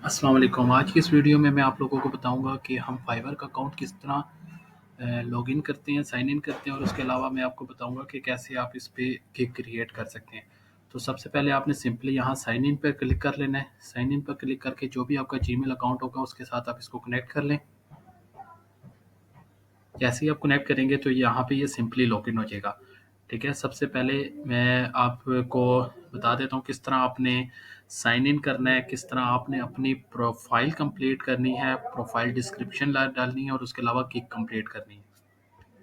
अस्सलाम वालेकुम। आज की इस वीडियो में मैं आप लोगों को बताऊँगा कि हम फाइवर का अकाउंट किस तरह लॉगिन करते हैं, साइन इन करते हैं और उसके अलावा मैं आपको बताऊँगा कि कैसे आप इस पे गिग क्रिएट कर सकते हैं। तो सबसे पहले आपने सिंपली यहाँ साइन इन पे क्लिक कर लेना है। साइन इन पर क्लिक करके जो भी आपका जीमेल अकाउंट होगा उसके साथ आप इसको कनेक्ट कर लें। जैसे ही आप कनेक्ट करेंगे तो यहाँ पे ये सिंपली लॉगिन हो जाएगा। ठीक है, सबसे पहले मैं आपको बता देता हूँ किस तरह आपने साइन इन करना है, किस तरह आपने अपनी प्रोफाइल कंप्लीट करनी है, प्रोफाइल डिस्क्रिप्शन डालनी है और उसके अलावा किक कंप्लीट करनी है।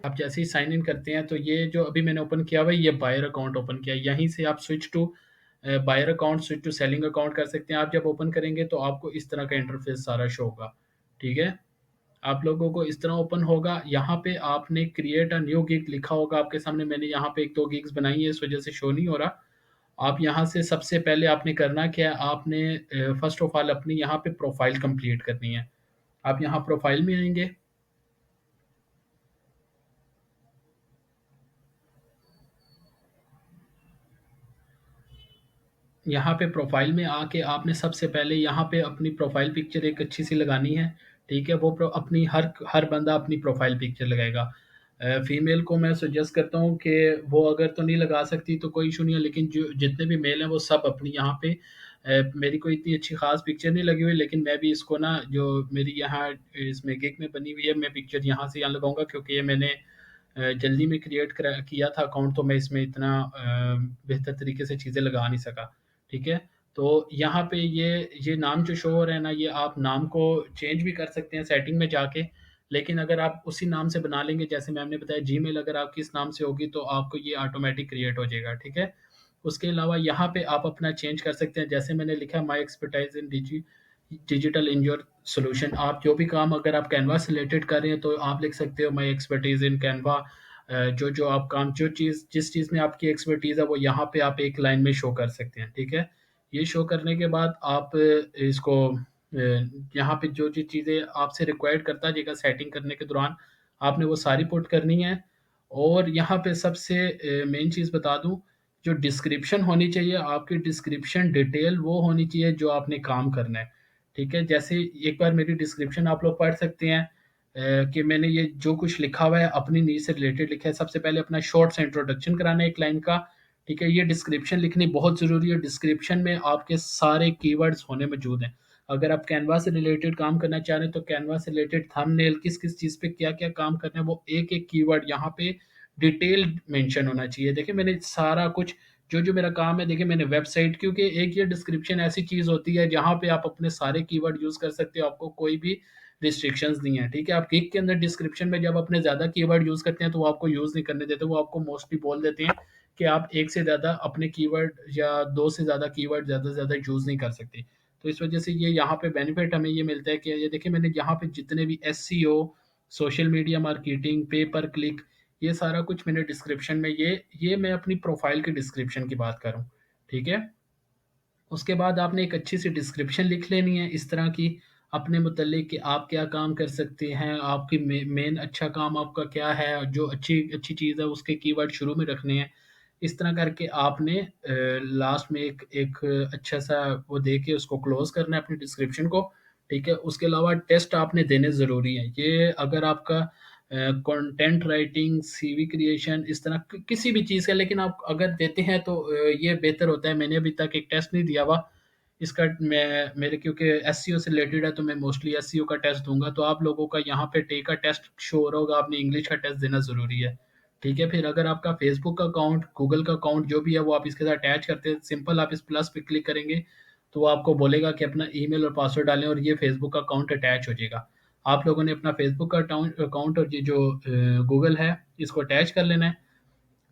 आप जैसे ही साइन इन करते हैं तो ये जो अभी मैंने ओपन किया हुआ है ये बायर अकाउंट ओपन किया है। यहीं से आप switch to buyer account, switch to selling account कर सकते हैं। आप जब ओपन करेंगे तो आपको इस तरह का इंटरफेस सारा शो होगा। ठीक है, आप लोगों को इस तरह ओपन होगा। यहाँ पे आपने क्रिएट अ न्यू गिग लिखा होगा आपके सामने। मैंने यहाँ पे एक दो गिग्स बनाई है, इस वजह से शो नहीं हो रहा। आप यहाँ से सबसे पहले आपने करना क्या है, आपने फर्स्ट ऑफ ऑल अपनी यहाँ पे प्रोफाइल कंप्लीट करनी है। आप यहाँ प्रोफाइल में आएंगे। यहाँ पे प्रोफाइल में आके आपने सबसे पहले यहाँ पे अपनी प्रोफाइल पिक्चर एक अच्छी सी लगानी है। ठीक है, वो अपनी हर हर बंदा अपनी प्रोफाइल पिक्चर लगाएगा। फीमेल को मैं सजेस्ट करता हूँ कि वो अगर तो नहीं लगा सकती तो कोई इशू नहीं है, लेकिन जो जितने भी मेल हैं वो सब अपनी यहाँ पे मेरी कोई इतनी अच्छी खास पिक्चर नहीं लगी हुई, लेकिन मैं भी इसको ना जो मेरी यहाँ इसमें गिग में बनी हुई है मैं पिक्चर यहाँ से यहाँ लगाऊंगा, क्योंकि ये मैंने जल्दी में क्रिएट किया था अकाउंट, तो मैं इसमें इतना बेहतर तरीके से चीज़ें लगा नहीं सका। ठीक है, तो यहाँ पे ये नाम जो शो हो रहा है ना, ये आप नाम को चेंज भी कर सकते हैं सेटिंग में जाके। लेकिन अगर आप उसी नाम से बना लेंगे, जैसे मैंने बताया जीमेल अगर आपकी इस नाम से होगी तो आपको ये ऑटोमेटिक क्रिएट हो जाएगा। ठीक है, उसके अलावा यहाँ पे आप अपना चेंज कर सकते हैं। जैसे मैंने लिखा है my expertise in digital in your solution. आप जो भी काम अगर आप कैनवा से रिलेटेड कर रहे हैं तो आप लिख सकते हो माई एक्सपर्टीज इन कैनवा। जो जो आप काम जो चीज़ जिस चीज़ में आपकी एक्सपर्टीज़ है वो यहाँ पे आप एक लाइन में शो कर सकते हैं। ठीक है, ये शो करने के बाद आप इसको यहाँ पे जो जो चीज़ें आपसे रिक्वायर्ड करता जाएगा सेटिंग करने के दौरान, आपने वो सारी पुट करनी है। और यहाँ पे सबसे मेन चीज़ बता दूँ, जो डिस्क्रिप्शन होनी चाहिए, आपकी डिस्क्रिप्शन डिटेल वो होनी चाहिए जो आपने काम करना है। ठीक है, जैसे एक बार मेरी डिस्क्रिप्शन आप लोग पढ़ सकते हैं कि मैंने ये जो कुछ लिखा हुआ है अपनी नीड से रिलेटेड लिखा है। सबसे पहले अपना शॉर्ट सा इंट्रोडक्शन कराना है एक लाइन का। ठीक है, ये डिस्क्रिप्शन लिखनी बहुत ज़रूरी है। डिस्क्रिप्शन में आपके सारे कीवर्ड्स होने मौजूद हैं। अगर आप कैनवा से रिलेटेड काम करना चाह रहे हैं तो कैनवा से रिलेटेड थंबनेल किस किस चीज़ पे क्या क्या काम करना है वो एक एक कीवर्ड यहाँ पे डिटेल मेंशन होना चाहिए। देखिए मैंने सारा कुछ जो जो मेरा काम है, देखिए मैंने वेबसाइट, क्योंकि एक ये डिस्क्रिप्शन ऐसी चीज़ होती है जहाँ पे आप अपने सारे कीवर्ड यूज़ कर सकते हो, आपको कोई भी रिस्ट्रिक्शंस नहीं है। ठीक है, आप गिग के अंदर डिस्क्रिप्शन में जब अपने ज़्यादा कीवर्ड यूज़ करते हैं तो वो आपको यूज़ नहीं करने देते। वो आपको मोस्टली बोल देते हैं कि आप एक से ज़्यादा अपने कीवर्ड या दो से ज़्यादा कीवर्ड ज़्यादा से ज़्यादा यूज़ नहीं कर सकते। तो इस वजह से ये यहाँ पे बेनिफिट हमें ये मिलता है कि ये देखिए मैंने यहाँ पे जितने भी एसईओ, सोशल मीडिया मार्केटिंग, पे पर क्लिक, ये सारा कुछ मैंने डिस्क्रिप्शन में ये मैं अपनी प्रोफाइल की डिस्क्रिप्शन की बात करूँ। ठीक है, उसके बाद आपने एक अच्छी सी डिस्क्रिप्शन लिख लेनी है इस तरह की अपने मुतल्लिक कि आप क्या काम कर सकते हैं, आपकी मेन अच्छा काम आपका क्या है, जो अच्छी अच्छी चीज़ है उसके कीवर्ड शुरू में रखने हैं। इस तरह करके आपने लास्ट में एक एक अच्छा सा वो दे के उसको क्लोज करना है अपनी डिस्क्रिप्शन को। ठीक है, उसके अलावा टेस्ट आपने देने ज़रूरी हैं। ये अगर आपका कंटेंट राइटिंग, सीवी क्रिएशन, इस तरह किसी भी चीज़ का, लेकिन आप अगर देते हैं तो ये बेहतर होता है। मैंने अभी तक एक टेस्ट नहीं दिया हुआ इसका। मैं मेरे क्योंकि एसईओ से रिलेटेड है तो मैं मोस्टली एसईओ का टेस्ट दूंगा। तो आप लोगों का यहाँ पे टे का टेस्ट शो हो रहा होगा, आपने इंग्लिश का टेस्ट देना ज़रूरी है। ठीक है, फिर अगर आपका फेसबुक का अकाउंट, गूगल का अकाउंट जो भी है वो आप इसके साथ अटैच करते हैं, सिंपल आप इस प्लस पे क्लिक करेंगे तो वो आपको बोलेगा कि अपना ईमेल और पासवर्ड डालें और ये फेसबुक का अकाउंट अटैच हो जाएगा। आप लोगों ने अपना फेसबुक का अकाउंट और ये जो गूगल है इसको अटैच कर लेना है।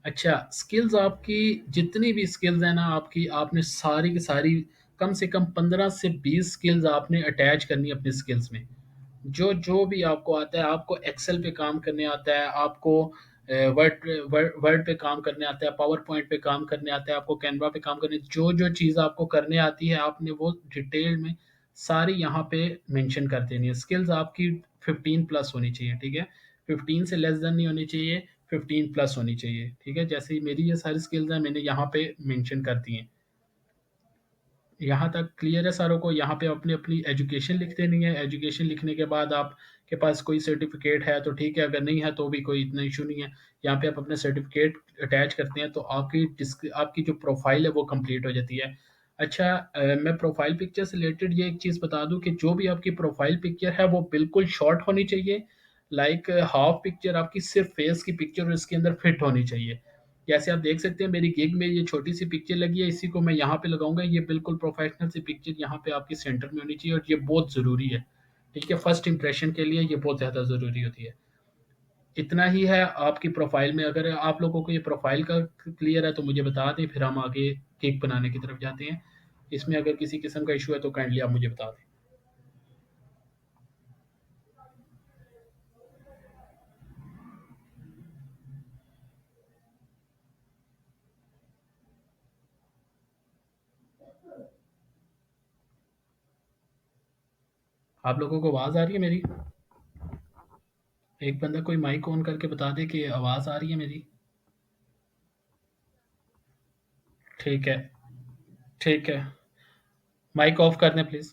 अच्छा, स्किल्स आपकी जितनी भी स्किल्स हैं ना आपकी, आपने सारी की सारी कम से कम 15 से 20 स्किल्स आपने अटैच करनी है अपनी स्किल्स में। जो जो भी आपको आता है, आपको एक्सेल पे काम करने आता है, आपको वर्ड वर्ड वर्ड पे काम करने आता है, पावर पॉइंट पे काम करने आता है, आपको कैनवा पे काम करने, जो जो चीज़ आपको करने आती है आपने वो डिटेल में सारी यहाँ पे मेंशन कर देनी है। स्किल्स आपकी 15 प्लस होनी चाहिए। ठीक है, 15 से लेस देन नहीं होनी चाहिए, 15 प्लस होनी चाहिए। ठीक है, जैसे ही मेरी ये सारी स्किल्स हैं मैंने यहाँ पे मेंशन कर दी हैं। यहाँ तक क्लियर है सारों को? यहाँ पे अपनी अपनी एजुकेशन लिख देनी है। एजुकेशन लिखने के बाद आपके पास कोई सर्टिफिकेट है तो ठीक है, अगर नहीं है तो भी कोई इतना इशू नहीं है। यहाँ पे आप अपने सर्टिफिकेट अटैच करते हैं तो आपकी जो प्रोफाइल है वो कंप्लीट हो जाती है। अच्छा, मैं प्रोफाइल पिक्चर से रिलेटेड ये एक चीज़ बता दूं कि जो भी आपकी प्रोफाइल पिक्चर है वो बिल्कुल शॉर्ट होनी चाहिए। लाइक हाफ पिक्चर आपकी सिर्फ फेस की पिक्चर और इसके अंदर फिट होनी चाहिए। जैसे आप देख सकते हैं मेरी गिग में ये छोटी सी पिक्चर लगी है, इसी को मैं यहाँ पे लगाऊंगा। ये बिल्कुल प्रोफेशनल सी पिक्चर यहाँ पे आपकी सेंटर में होनी चाहिए और ये बहुत ज़रूरी है। ठीक है, फर्स्ट इंप्रेशन के लिए ये बहुत ज़्यादा ज़रूरी होती है। इतना ही है आपकी प्रोफाइल में। अगर आप लोगों को ये प्रोफाइल का क्लियर है तो मुझे बता दें, फिर हम आगे केक बनाने की तरफ जाते हैं। इसमें अगर किसी किस्म का इशू है तो काइंडली आप मुझे बता दें। आप लोगों को आवाज़ आ रही है मेरी? एक बंदा कोई माइक ऑन करके बता दे कि आवाज़ आ रही है मेरी। ठीक है, ठीक है। माइक ऑफ कर दें प्लीज़।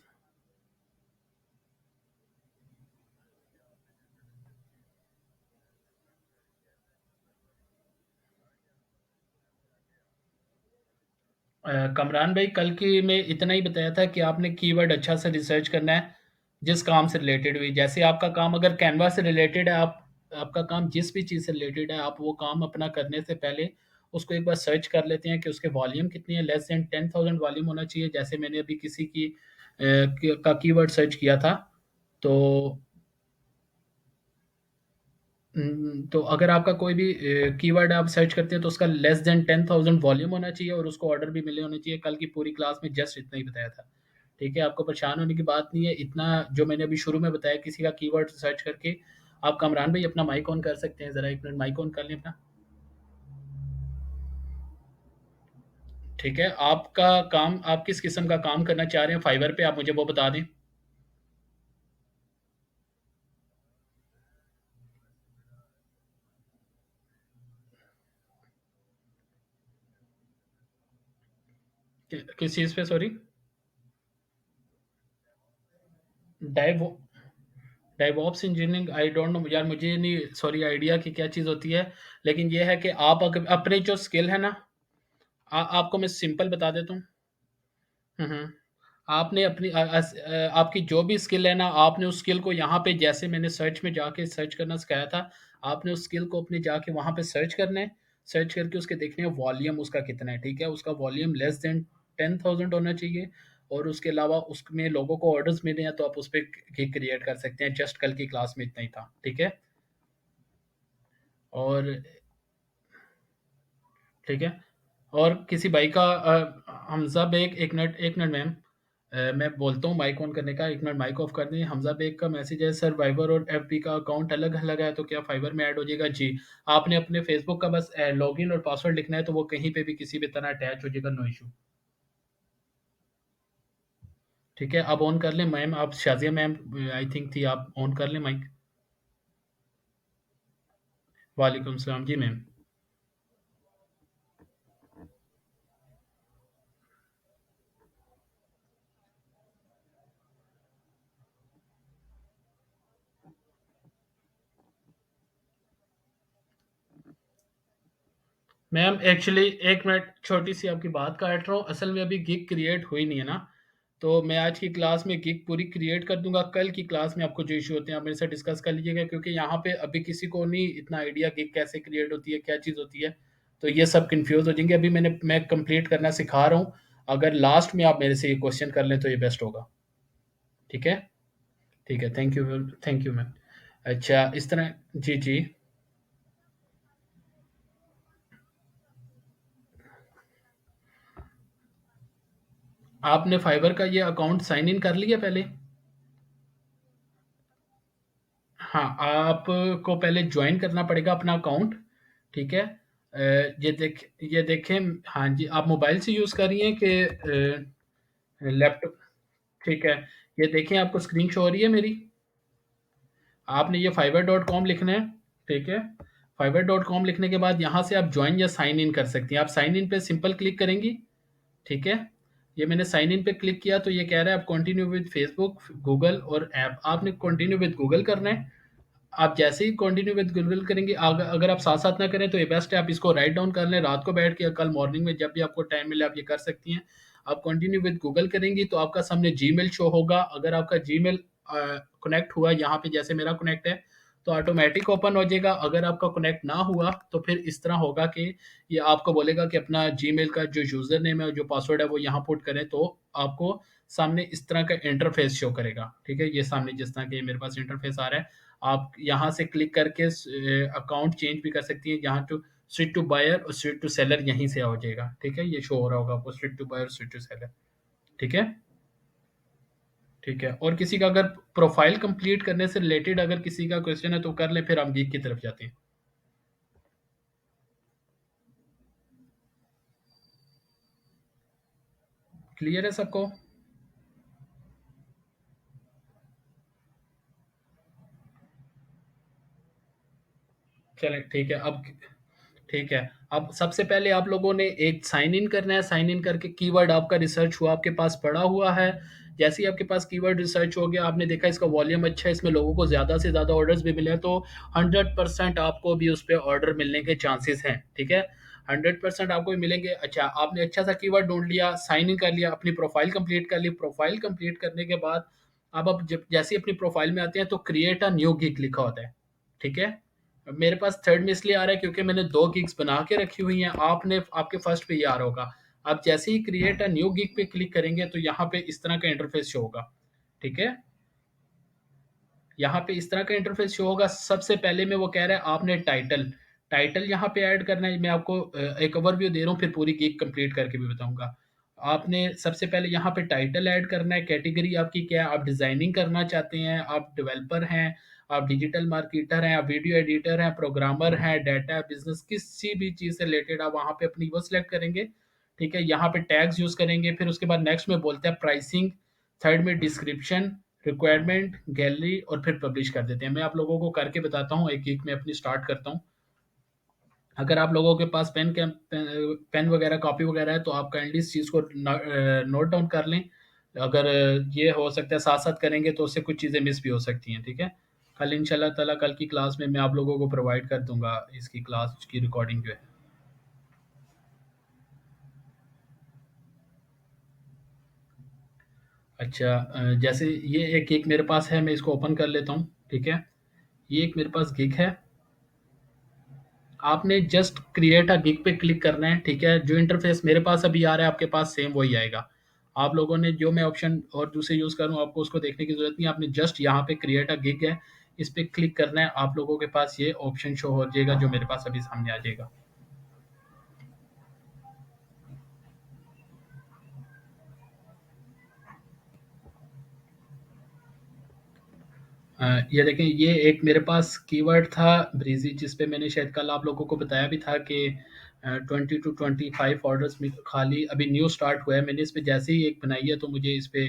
कमरान भाई, कल की में इतना ही बताया था कि आपने कीवर्ड अच्छा से रिसर्च करना है जिस काम से रिलेटेड हुई। जैसे आपका काम अगर कैनवा से रिलेटेड है, आप आपका काम जिस भी चीज़ से रिलेटेड है, आप वो काम अपना करने से पहले उसको एक बार सर्च कर लेते हैं कि उसके वॉल्यूम कितनी है। लेस देन 10,000 वॉल्यूम होना चाहिए। जैसे मैंने अभी किसी का कीवर्ड सर्च किया था, तो तो अगर आपका कोई भी कीवर्ड आप सर्च करते हैं तो उसका लेस देन 10,000 वॉल्यूम होना चाहिए और उसको ऑर्डर भी मिले होने चाहिए। कल की पूरी क्लास में जस्ट इतना ही बताया था। ठीक है, आपको परेशान होने की बात नहीं है। इतना जो मैंने अभी शुरू में बताया, किसी का कीवर्ड सर्च करके आप कमरान भाई अपना माइक ऑन कर सकते हैं। ज़रा 1 मिनट माइक ऑन कर लें अपना। ठीक है, आपका काम, आप किस किस्म का काम करना चाह रहे हैं फाइवर पे, आप मुझे वो बता दें। किस चीज़ पे, sorry? Dive DevOps engineering, I don't know यार, मुझे नहीं सॉरी आइडिया कि क्या चीज़ होती है। लेकिन ये है कि आप अगर अपने जो स्किल है ना, आपको मैं सिंपल बता देता हूँ। हम्म। आपने आपकी जो भी स्किल है ना, आपने उस स्किल को यहाँ पे, जैसे मैंने सर्च में जाके सर्च करना सिखाया था, आपने उस स्किल को अपने जाके वहाँ पे सर्च करना है। सर्च करके उसके देखने हैं वॉल्यूम उसका कितना है। ठीक है, उसका वॉल्यूम लेस देन 10,000 होना चाहिए। और उसके अलावा उसमें लोगों को ऑर्डर्स मिले हैं तो आप उस पर क्रिएट कर सकते हैं। जस्ट कल की क्लास में इतना ही था। ठीक है। और ठीक है, और किसी भाई का हमजा बेग, एक मिनट मैम, मैं बोलता हूँ माइक ऑन करने का। एक मिनट माइक ऑफ कर दें। हमजा बेग का मैसेज है, सर वाइबर और एफबी का अकाउंट अलग अलग है तो क्या फाइबर में ऐड हो जाएगा? जी, आपने अपने फेसबुक का बस लॉगिन और पासवर्ड लिखना है तो वो कहीं पे भी किसी भी तरह अटैच हो जाएगा, नो इशू। ठीक है, अब ऑन कर लें मैम। आप शाजिया मैम आई थिंक थी, आप ऑन कर लें माइक। वालेकुम सलाम जी मैम। मैम एक्चुअली एक मिनट, छोटी सी आपकी बात काट रहा हूँ। असल में अभी गिग क्रिएट हुई नहीं है ना, तो मैं आज की क्लास में गिग पूरी क्रिएट कर दूंगा। कल की क्लास में आपको जो इशू होते हैं आप मेरे साथ डिस्कस कर लीजिएगा, क्योंकि यहाँ पे अभी किसी को नहीं इतना आइडिया गिग कैसे क्रिएट होती है, क्या चीज़ होती है। तो ये सब कंफ्यूज हो जाएंगे। अभी मैं कंप्लीट करना सिखा रहा हूँ। अगर लास्ट में आप मेरे से ये क्वेश्चन कर लें तो ये बेस्ट होगा। ठीक है, ठीक है, thank you, thank you ma'am. अच्छा, इस तरह। जी जी। आपने फाइबर का ये अकाउंट साइन इन कर लिया पहले? हाँ, आपको पहले जॉइन करना पड़ेगा अपना अकाउंट। ठीक है, ये देखें। हाँ जी, आप मोबाइल से यूज़ कर रही हैं कि लैपटॉप? ठीक है, ये देखें आपको स्क्रीन शो हो रही है मेरी। आपने ये fiverr.com लिखना है। ठीक है, fiverr.com लिखने के बाद यहाँ से आप जॉइन या साइन इन कर सकती हैं। आप साइन इन पे सिंपल क्लिक करेंगी। ठीक है, ये मैंने साइन इन पे क्लिक किया तो ये कह रहा है आप कंटिन्यू विद फेसबुक, गूगल और ऐप। आपने कंटिन्यू विद गूगल करना है। आप जैसे ही कंटिन्यू विद गूगल करेंगे, अगर आप साथ साथ ना करें तो ये बेस्ट है, आप इसको राइट डाउन कर लें रात को बैठ के, या कल मॉर्निंग में जब भी आपको टाइम मिले आप ये कर सकती हैं। आप कंटिन्यू विद गूगल करेंगी तो आपका सामने जीमेल शो होगा। अगर आपका जीमेल कनेक्ट हुआ यहाँ पे, जैसे मेरा कनेक्ट है, तो ऑटोमेटिक ओपन हो जाएगा। अगर आपका कनेक्ट ना हुआ तो फिर इस तरह होगा कि ये आपको बोलेगा कि अपना जीमेल का जो यूजर नेम है, जो पासवर्ड है, वो यहाँ पुट करें, तो आपको सामने इस तरह का इंटरफेस शो करेगा। ठीक है, ये सामने जिस तरह के मेरे पास इंटरफेस आ रहा है, आप यहाँ से क्लिक करके अकाउंट चेंज भी कर सकती हैं। यहाँ टू स्विच टू बायर और स्विच टू सेलर यहीं से हो जाएगा। ठीक है, ये शो हो रहा होगा आपको, switch to buyer, switch to seller. ठीक है। ठीक है, और किसी का अगर प्रोफाइल कंप्लीट करने से रिलेटेड अगर किसी का क्वेश्चन है तो कर ले, फिर हम गीक की तरफ जाते हैं। क्लियर है सबको? चलें, ठीक है। अब ठीक है, अब सबसे पहले आप लोगों ने एक साइन इन करना है। साइन इन करके कीवर्ड आपका रिसर्च हुआ, आपके पास पड़ा हुआ है। जैसे ही आपके पास कीवर्ड रिसर्च हो गया, आपने देखा इसका वॉल्यूम अच्छा है, इसमें लोगों को ज़्यादा से ज़्यादा ऑर्डर्स भी मिले हैं, तो 100% आपको भी उस पर ऑर्डर मिलने के चांसेस हैं। ठीक है, 100% आपको भी मिलेंगे। अच्छा, आपने अच्छा सा कीवर्ड ढूंढ लिया, साइन इन कर लिया, अपनी प्रोफाइल कंप्लीट कर ली। प्रोफाइल कंप्लीट करने के बाद अब जब जैसे ही अपनी प्रोफाइल में आते हैं तो क्रिएट अ न्यू गिग लिखा होता है। ठीक है, मेरे पास थर्ड में इसलिए आ रहा है क्योंकि मैंने दो गिग्स बना के रखी हुई हैं। आपने आपके फर्स्ट पे ये आ रहा होगा। आप जैसे ही क्रिएट अ न्यू गिग पे क्लिक करेंगे तो यहाँ पे इस तरह का इंटरफेस शो होगा। ठीक है, यहाँ पे इस तरह का इंटरफेस शो होगा। सबसे पहले में वो कह रहा है आपने टाइटल टाइटल यहाँ पे ऐड करना है। मैं आपको एक ओवरव्यू दे रहा हूँ, फिर पूरी गिग कंप्लीट करके भी बताऊंगा। आपने सबसे पहले यहाँ पे टाइटल ऐड करना है। कैटेगरी आपकी क्या है, आप डिजाइनिंग करना चाहते हैं, आप डेवलपर हैं, आप डिजिटल मार्केटर हैं, आप वीडियो एडिटर हैं, प्रोग्रामर हैं, डाटा बिजनेस, किसी भी चीज़ से रिलेटेड आप वहाँ पे अपनी वो सिलेक्ट करेंगे। ठीक है, यहाँ पे टैग्स यूज करेंगे। फिर उसके बाद नेक्स्ट में बोलते हैं प्राइसिंग, थर्ड में डिस्क्रिप्शन, रिक्वायरमेंट, गैलरी, और फिर पब्लिश कर देते हैं। मैं आप लोगों को करके बताता हूँ, एक एक में अपनी स्टार्ट करता हूँ। अगर आप लोगों के पास पेन वगैरह, कॉपी वगैरह है तो आप काइंडली इस चीज़ को नोट डाउन कर लें। अगर ये हो सकता है साथ साथ करेंगे तो उससे कुछ चीज़ें मिस भी हो सकती हैं। ठीक है, कल इंशाल्लाह ताला कल की क्लास में मैं आप लोगों को प्रोवाइड कर दूंगा इसकी क्लास की रिकॉर्डिंग जो है। अच्छा, जैसे ये एक एक मेरे पास है, मैं इसको ओपन कर लेता हूँ। ठीक है, ये एक मेरे पास गिग है। आपने जस्ट क्रिएट अ गिग पे क्लिक करना है। ठीक है, जो इंटरफेस मेरे पास अभी आ रहा है आपके पास सेम वही आएगा। आप लोगों ने जो मैं ऑप्शन और दूसरे यूज़ करूँ आपको उसको देखने की ज़रूरत नहीं है। आपने जस्ट यहाँ पे क्रिएट अ गिग है, इस पे क्लिक करना है। आप लोगों के पास ये ऑप्शन शो हो जाएगा जो मेरे पास अभी सामने आ जाएगा। ये देखें, ये एक मेरे पास कीवर्ड था ब्रीजी, जिस पे मैंने शायद कल आप लोगों को बताया भी था कि 20 to 25 ऑर्डर्स में खाली अभी न्यू स्टार्ट हुआ है। मैंने इस पे जैसे ही एक बनाई है तो मुझे इस पे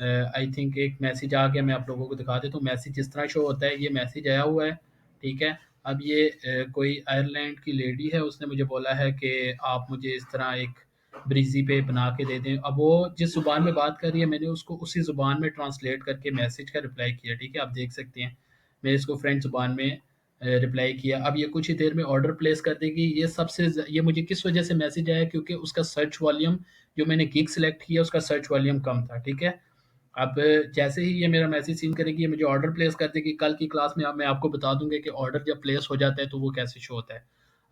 आई थिंक एक मैसेज आ गया। मैं आप लोगों को दिखा देता हूँ मैसेज इस तरह शो होता है। ये मैसेज आया हुआ है। ठीक है, अब ये कोई आयरलैंड की लेडी है, उसने मुझे बोला है कि आप मुझे इस तरह एक ब्रीजी पे बना के दे दें। अब वो जिस ज़ुबान में बात कर रही है मैंने उसको उसी ज़ुबान में ट्रांसलेट करके मैसेज का रिप्लाई किया। ठीक है, आप देख सकते हैं मैंने इसको फ्रेंच ज़ुबान में रिप्लाई किया। अब ये कुछ ही देर में ऑर्डर प्लेस कर देगी। ये मुझे किस वजह से मैसेज आया, क्योंकि उसका सर्च वॉल्यूम, जो मैंने गिग सेलेक्ट किया उसका सर्च वॉल्यूम कम था। ठीक है, अब जैसे ही ये मेरा मैसेज सीन करेगी, ये मुझे ऑर्डर प्लेस कर देगी। कल की क्लास में अब मैं आपको बता दूंगा कि ऑर्डर जब प्लेस हो जाता है तो वो कैसे शो होता है।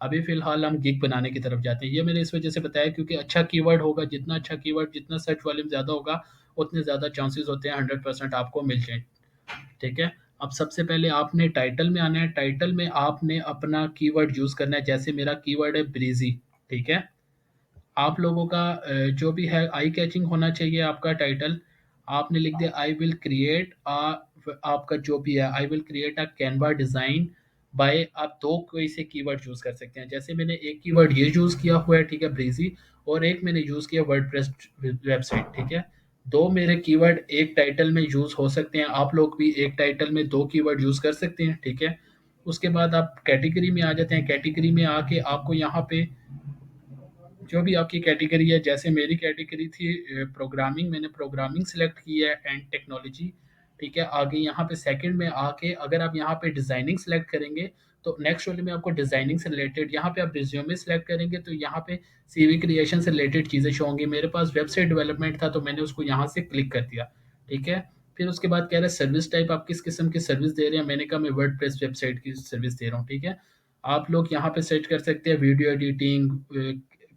अभी फ़िलहाल हम गिग बनाने की तरफ जाते हैं। ये मैंने इस वजह से बताया क्योंकि अच्छा कीवर्ड होगा, जितना अच्छा कीवर्ड, जितना सर्च वॉल्यूम ज़्यादा होगा, उतने ज़्यादा चांसेस होते हैं 100% आपको मिल जाए। ठीक है, अब सबसे पहले आपने टाइटल में आना है। टाइटल में आपने अपना कीवर्ड यूज़ करना है। जैसे मेरा कीवर्ड है ब्रीजी। ठीक है, आप लोगों का जो भी है आई कैचिंग होना चाहिए आपका टाइटल। आपने लिख दिया आई विल क्रिएट आपका जो भी है, I will create a Canva design by. आप दो कोई से कीवर्ड यूज़ कर सकते हैं। जैसे मैंने एक कीवर्ड ये यूज़ किया हुआ है, ठीक है, ब्रीजी, और एक मैंने यूज़ किया वर्डप्रेस वेबसाइट। ठीक है, दो मेरे कीवर्ड एक टाइटल में यूज़ हो सकते हैं। आप लोग भी एक टाइटल में दो कीवर्ड यूज़ कर सकते हैं। ठीक है, उसके बाद आप कैटेगरी में आ जाते हैं। कैटेगरी में आके आपको यहाँ पे जो भी आपकी कैटेगरी है, जैसे मेरी कैटेगरी थी प्रोग्रामिंग, मैंने प्रोग्रामिंग सेलेक्ट की है एंड टेक्नोलॉजी। ठीक है, आगे यहाँ पे सेकंड में आके अगर आप यहाँ पे डिज़ाइनिंग सेलेक्ट करेंगे तो नेक्स्ट वाले में आपको डिज़ाइनिंग से रिलेटेड, यहाँ पे आप रिज्यूमे सेलेक्ट करेंगे तो यहाँ पे सीवी क्रिएशन से रिलेटेड चीज़ें शो होंगी। मेरे पास वेबसाइट डेवलपमेंट था तो मैंने उसको यहाँ से क्लिक कर दिया। ठीक है, फिर उसके बाद कह रहे हैं सर्विस टाइप, आप किस किस्म की सर्विस दे रहे हैं। मैंने कहा मैं वर्डप्रेस वेबसाइट की सर्विस दे रहा हूँ। ठीक है, आप लोग यहाँ पे सर्च कर सकते हैं वीडियो एडिटिंग,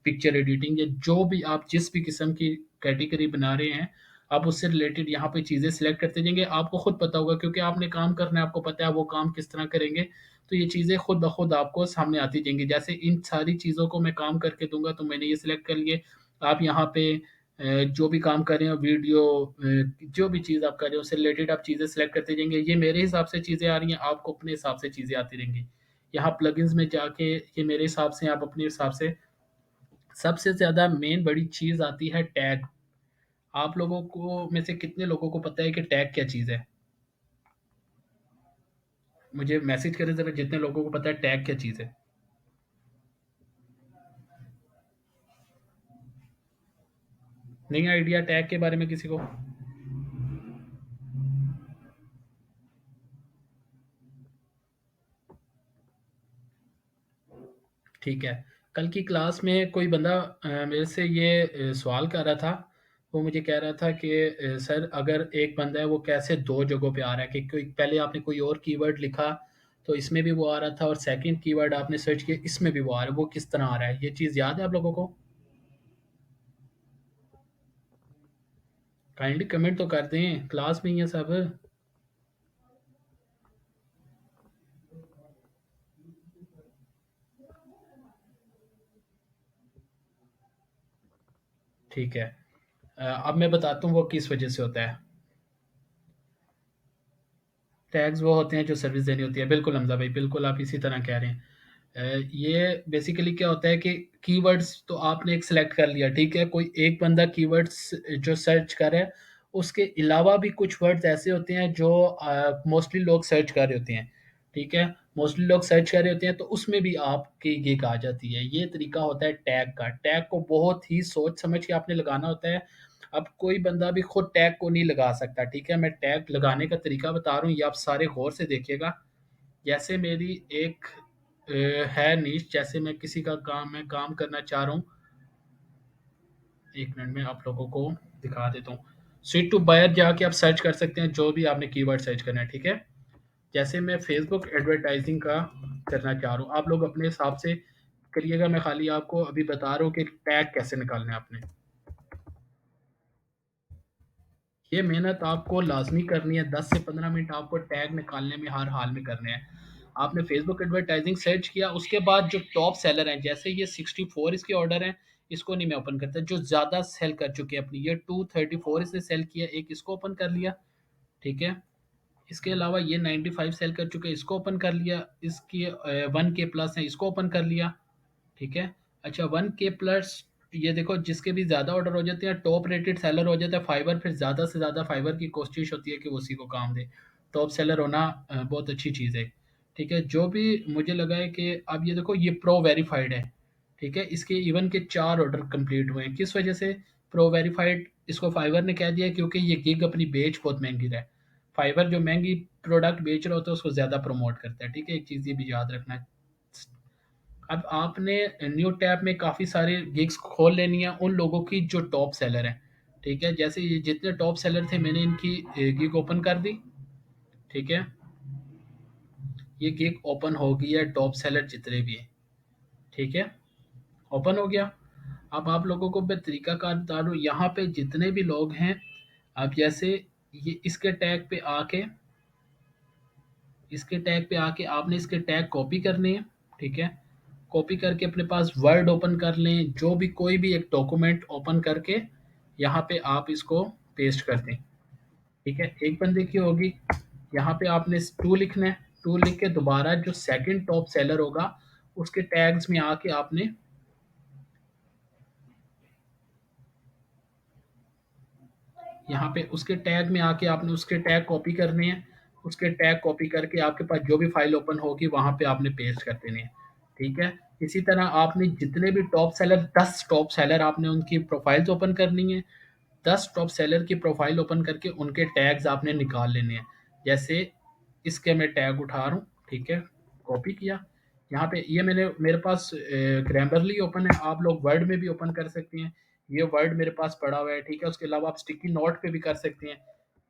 पिक्चर एडिटिंग, या जो भी आप जिस भी किस्म की कैटेगरी बना रहे हैं, आप उससे रिलेटेड यहाँ पे चीज़ें सिलेक्ट करते जाएंगे। आपको खुद पता होगा क्योंकि आपने काम करना है, आपको पता है वो काम किस तरह करेंगे, तो ये चीज़ें खुद ब खुद आपको सामने आती जाएंगी। जैसे इन सारी चीज़ों को मैं काम करके दूंगा तो मैंने ये सिलेक्ट कर लिए। आप यहाँ पे जो भी काम कर रहे हो, वीडियो, जो भी चीज़ आप कर रहे हो उससे रिलेटेड आप चीज़ें सिलेक्ट करते जाएंगे। ये मेरे हिसाब से चीज़ें आ रही हैं, आपको अपने हिसाब से चीज़ें आती रहेंगी। यहाँ प्लगइन्स में जाके ये मेरे हिसाब से आप अपने हिसाब से, सबसे ज़्यादा मेन बड़ी चीज़ आती है टैग। आप लोगों को में से कितने लोगों को पता है कि टैग क्या चीज़ है? मुझे मैसेज करें ज़रा जितने लोगों को पता है टैग क्या चीज़ है। नहीं आइडिया टैग के बारे में किसी को? ठीक है। कल की क्लास में कोई बंदा मेरे से ये सवाल कर रहा था। वो मुझे कह रहा था कि सर अगर एक बंदा है वो कैसे 2 जगहों पे आ रहा है, कि कोई पहले आपने कोई और कीवर्ड लिखा तो इसमें भी वो आ रहा था और सेकंड कीवर्ड आपने सर्च किया इसमें भी वो आ रहा है, वो किस तरह आ रहा है? ये चीज़ याद है आप लोगों को? काइंडली कमेंट तो कर दें, क्लास में ही है सब। ठीक है। अब मैं बताता हूँ वो किस वजह से होता है। टैग्स वो होते हैं जो सर्विस देनी होती है। बिल्कुल हमज़ा भाई, बिल्कुल आप इसी तरह कह रहे हैं। ये बेसिकली क्या होता है कि कीवर्ड्स तो आपने एक सेलेक्ट कर लिया, ठीक है? कोई एक बंदा कीवर्ड्स जो सर्च कर रहा है, उसके अलावा भी कुछ वर्ड्स ऐसे होते हैं जो मोस्टली लोग सर्च कर रहे होते हैं, ठीक है? मोस्टली लोग सर्च कर रहे होते हैं तो उसमें भी आपकी गिग आ जाती है। ये तरीका होता है टैग का। टैग को बहुत ही सोच समझ के आपने लगाना होता है। अब कोई बंदा भी खुद टैग को नहीं लगा सकता, ठीक है? मैं टैग लगाने का तरीका बता रहा हूँ, ये आप सारे गौर से देखिएगा। जैसे मेरी एक है नीश, जैसे मैं किसी का काम मैं काम करना चाह रहा हूँ। एक मिनट में आप लोगों को दिखा देता हूँ। स्वीट टू बायर जाके आप सर्च कर सकते हैं जो भी आपने कीवर्ड सर्च करना है, ठीक है? जैसे मैं फेसबुक एडवर्टाइजिंग का करना चाह रहा हूँ, आप लोग अपने हिसाब से करिएगा। मैं खाली आपको अभी बता रहा हूँ कि टैग कैसे निकालना है आपने। ये मेहनत आपको लाज़मी करनी है, 10 से 15 मिनट आपको टैग निकालने में हर हाल में करने हैं। आपने फेसबुक एडवर्टाइजिंग सर्च किया, उसके बाद जो टॉप सेलर हैं, जैसे ये 64 इसके ऑर्डर हैं, इसको नहीं मैं ओपन करता। जो ज़्यादा सेल कर चुके हैं अपनी, ये 234 इसने सेल किया, एक इसको ओपन कर लिया, ठीक है? इसके अलावा ये 95 सेल कर चुके हैं, इसको ओपन कर लिया। इसकी 1K प्लस है, इसको ओपन कर लिया, ठीक है? अच्छा 1K प्लस, ये देखो जिसके भी ज़्यादा ऑर्डर हो जाते हैं टॉप रेटेड सेलर हो जाता है फाइबर। फिर ज़्यादा से ज़्यादा फाइबर की कोशिश होती है कि वो उसी को काम दे। टॉप सेलर होना बहुत अच्छी चीज़ है, ठीक है? जो भी मुझे लगा है कि अब ये देखो ये प्रो वेरीफाइड है, ठीक है? इसके इवन के 4 ऑर्डर कंप्लीट हुए हैं। किस वजह से प्रो वेरीफाइड इसको फाइबर ने कह दिया? क्योंकि ये गिग अपनी बेच बहुत महंगी है। फाइबर जो महंगी प्रोडक्ट बेच रहा होता है उसको ज़्यादा प्रमोट करता है, ठीक है? एक चीज़ ये भी याद रखना है। अब आपने न्यू टैब में काफ़ी सारे गिग्स खोल लेनी है उन लोगों की जो टॉप सेलर हैं, ठीक है? जैसे ये जितने टॉप सेलर थे मैंने इनकी गिग ओपन कर दी, ठीक है? ये गिग ओपन हो गई है, टॉप सेलर जितने भी हैं, ठीक है? ओपन हो गया। अब आप लोगों को मैं तरीकाकार बता दूँ, यहाँ पे जितने भी लोग हैं, अब जैसे ये इसके टैग पे आके आपने इसके टैग कॉपी करने हैं, ठीक है? कॉपी करके अपने पास वर्ड ओपन कर लें, जो भी कोई भी एक डॉक्यूमेंट ओपन करके यहाँ पे आप इसको पेस्ट कर दें, ठीक है? एक बंदे की होगी, यहाँ पे आपने टू लिखना है। टू लिख के दोबारा जो सेकंड टॉप सेलर होगा उसके टैग्स में आके आपने यहाँ पे उसके टैग में आके आपने उसके टैग कॉपी करने हैं। उसके टैग कॉपी करके आपके पास जो भी फाइल ओपन होगी वहाँ पे आपने पेस्ट कर देने हैं, ठीक है? इसी तरह आपने जितने भी टॉप सेलर 10 टॉप सेलर आपने उनकी प्रोफाइल्स ओपन करनी है। 10 टॉप सेलर की प्रोफाइल ओपन करके उनके टैग्स आपने निकाल लेने हैं। जैसे इसके मैं टैग उठा रहा हूँ, ठीक है? कॉपी किया। यहाँ पे ये मेरे पास ग्रामरली ओपन है, आप लोग वर्ड में भी ओपन कर सकते हैं। ये वर्ड मेरे पास पड़ा हुआ है, ठीक है? उसके अलावा आप स्टिकी नोट पे भी कर सकते हैं।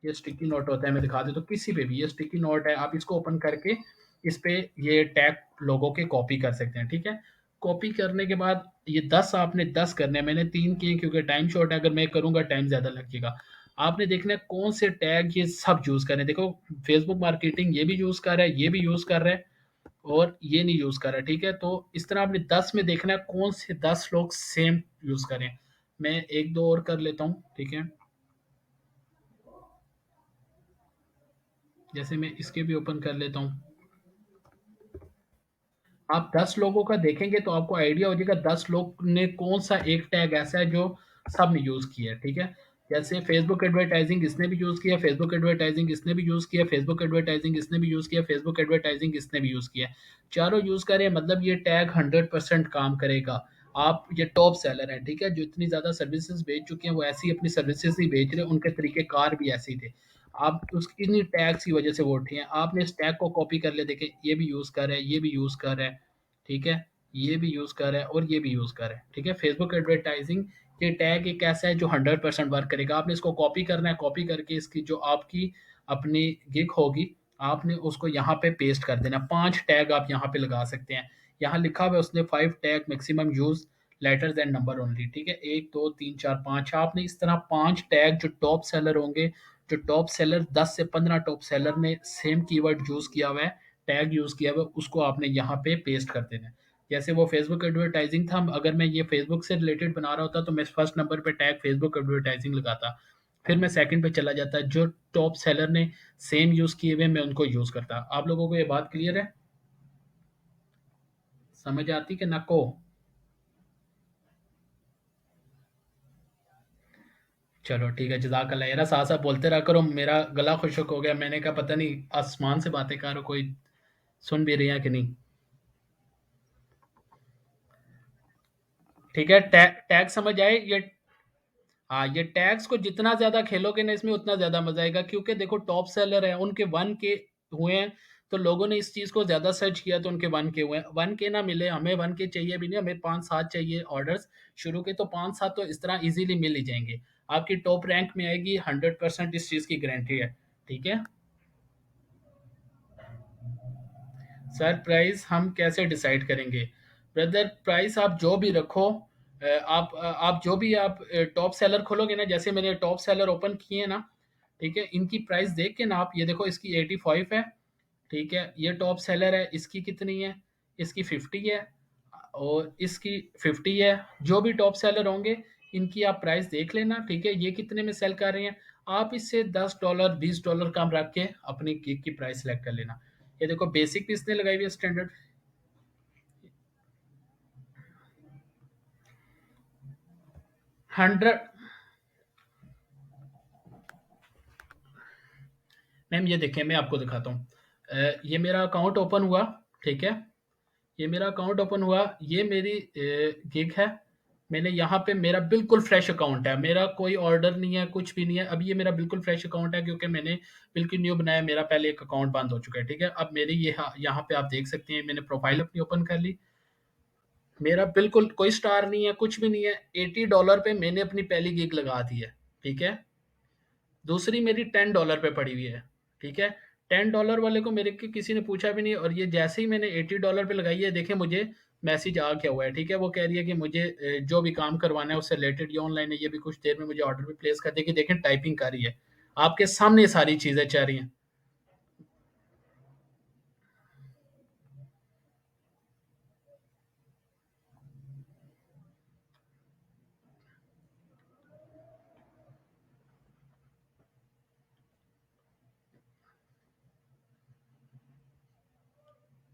ये स्टिकी नोट होता है, मैं दिखा देता हूँ, किसी पे भी ये स्टिकी नोट है, आप इसको ओपन करके इस पे ये टैग लोगों के कॉपी कर सकते हैं, ठीक है? कॉपी करने के बाद ये 10 आपने 10 करने हैं, मैंने 3 किए क्योंकि टाइम शॉर्ट है, अगर मैं करूँगा टाइम ज़्यादा लगेगा। आपने देखना है कौन से टैग ये सब यूज़ करें। देखो फेसबुक मार्केटिंग ये भी यूज़ कर रहा है, ये भी यूज़ कर रहा है और ये नहीं यूज़ कर रहा है, ठीक है? तो इस तरह आपने 10 में देखना है कौन से 10 लोग सेम यूज़ करें। मैं 1-2 और कर लेता हूँ, ठीक है? जैसे मैं इसके भी ओपन कर लेता हूँ। आप 10 लोगों का देखेंगे तो आपको आइडिया हो जाएगा 10 लोग ने कौन सा एक टैग ऐसा है जो सब ने यूज किया है, ठीक है? जैसे फेसबुक एडवर्टाइजिंग इसने भी यूज किया, फेसबुक एडवर्टाइजिंग इसने भी यूज किया, फेसबुक एडवर्टाइजिंग इसने भी यूज किया, फेसबुक एडवर्टाइजिंग इसने भी यूज किया। चारों यूज करें मतलब ये टैग 100% काम करेगा। आप ये टॉप सेलर है, ठीक है? जो इतनी ज्यादा सर्विसेज बेच चुके हैं वो ऐसी अपनी सर्विसेज ही बेच रहे हैं, उनके तरीके कार भी ऐसे ही थे। आप उसकी इन्हीं टैग्स की वजह से वो उठे हैं। आपने इस टैग को कॉपी कर लिया, देखें ये भी यूज कर रहा है, ये भी यूज कर रहा है, ठीक है? ये भी यूज़ कर रहा है और ये भी यूज़ कर रहा है, ठीक है? फेसबुक एडवर्टाइजिंग ये टैग एक ऐसा है जो 100% वर्क करेगा। आपने इसको कॉपी करना है, कॉपी करके इसकी जो आपकी अपनी गिग होगी, आपने उसको यहाँ पे पेस्ट कर देना। 5 टैग आप यहाँ पे लगा सकते हैं। यहाँ लिखा हुआ है उसने 5 tag maximum use letters and number only, ठीक है? 1, 2, 3, 4, 5 आपने इस तरह 5 टैग जो टॉप सेलर होंगे, जो टॉप सेलर 10 से 15 टॉप सेलर ने सेम कीवर्ड यूज़ किया हुआ है, टैग यूज़ किया हुआ है, उसको आपने यहाँ पे पेस्ट कर देना है। जैसे वो फेसबुक एडवर्टाइजिंग था, अगर मैं ये फेसबुक से रिलेटेड बना रहा होता तो मैं फर्स्ट नंबर पे टैग फेसबुक एडवर्टाइजिंग लगाता, फिर मैं सेकंड पे चला जाता, जो टॉप सेलर ने सेम यूज़ किए हुए मैं उनको यूज़ करता। आप लोगों को ये बात क्लियर है? समझ आती कि नको? चलो ठीक है, जज़ाकल्लाह। यार साथ साथ बोलते रहा करो, मेरा गला खुशक हो गया। मैंने कहा पता नहीं आसमान से बातें कर रहा हूं, कोई सुन भी रही है कि नहीं। ठीक है, टैग समझ आए ये? हाँ, ये टैग्स को जितना ज़्यादा खेलोगे ना इसमें उतना ज़्यादा मज़ा आएगा, क्योंकि देखो टॉप सेलर हैं, उनके 1 के हुए हैं, तो लोगों ने इस चीज़ को ज़्यादा सर्च किया तो उनके 1 के हुए हैं। 1 के ना मिले, हमें 1 के चाहिए भी नहीं, हमें 5-7 चाहिए ऑर्डर्स शुरू के, तो 5-7 तो इस तरह ईज़िली मिल ही जाएँगे। आपकी टॉप रैंक में आएगी, 100% इस चीज़ की गारंटी है, ठीक है? सर प्राइस हम कैसे डिसाइड करेंगे? ब्रदर प्राइस आप जो भी रखो, आप जो भी आप टॉप सेलर खोलोगे ना, जैसे मैंने टॉप सेलर ओपन किए हैं ना, ठीक है? इनकी प्राइस देख के ना आप ये देखो, इसकी 85 है, ठीक है? ये टॉप सेलर है, इसकी कितनी है? इसकी 50 है और इसकी 50 है। जो भी टॉप सेलर होंगे इनकी आप प्राइस देख लेना, ठीक है? ये कितने में सेल कर रहे हैं, आप इससे $10 $20 कम रख के अपनी गिग की प्राइस सेलेक्ट कर लेना। ये देखो बेसिक भी इसने लगाई हुई है, स्टैंडर्ड 100। मैम ये देखें, मैं आपको दिखाता हूँ। ये मेरा अकाउंट ओपन हुआ, ठीक है? ये मेरा अकाउंट ओपन हुआ, ये मेरी गिग है। मैंने यहाँ पे मेरा बिल्कुल फ्रेश अकाउंट है, मेरा कोई ऑर्डर नहीं है, कुछ भी नहीं है। अब ये मेरा बिल्कुल फ्रेश अकाउंट है क्योंकि मैंने बिल्कुल न्यू बनाया, मेरा पहले एक अकाउंट बंद हो चुका है, ठीक है? अब मेरी ये यहाँ पे आप देख सकते हैं, मैंने प्रोफाइल अपनी ओपन कर ली। मेरा बिल्कुल कोई स्टार नहीं है, कुछ भी नहीं है। $80 पे मैंने अपनी पहली गिग लगा दी है, ठीक है? दूसरी मेरी $10 पे पड़ी हुई है, ठीक है? $10 वाले को मेरे किसी ने पूछा भी नहीं, और ये जैसे ही मैंने $80 पे लगाई है, देखें मुझे मैसेज आ गया हुआ है, ठीक है? वो कह रही है कि मुझे जो भी काम करवाना है उससे रिलेटेड, ये ऑनलाइन है, ये भी कुछ देर में मुझे ऑर्डर भी प्लेस कर देगी। देखें टाइपिंग कर रही है, आपके सामने सारी चीज़ें चल रही हैं।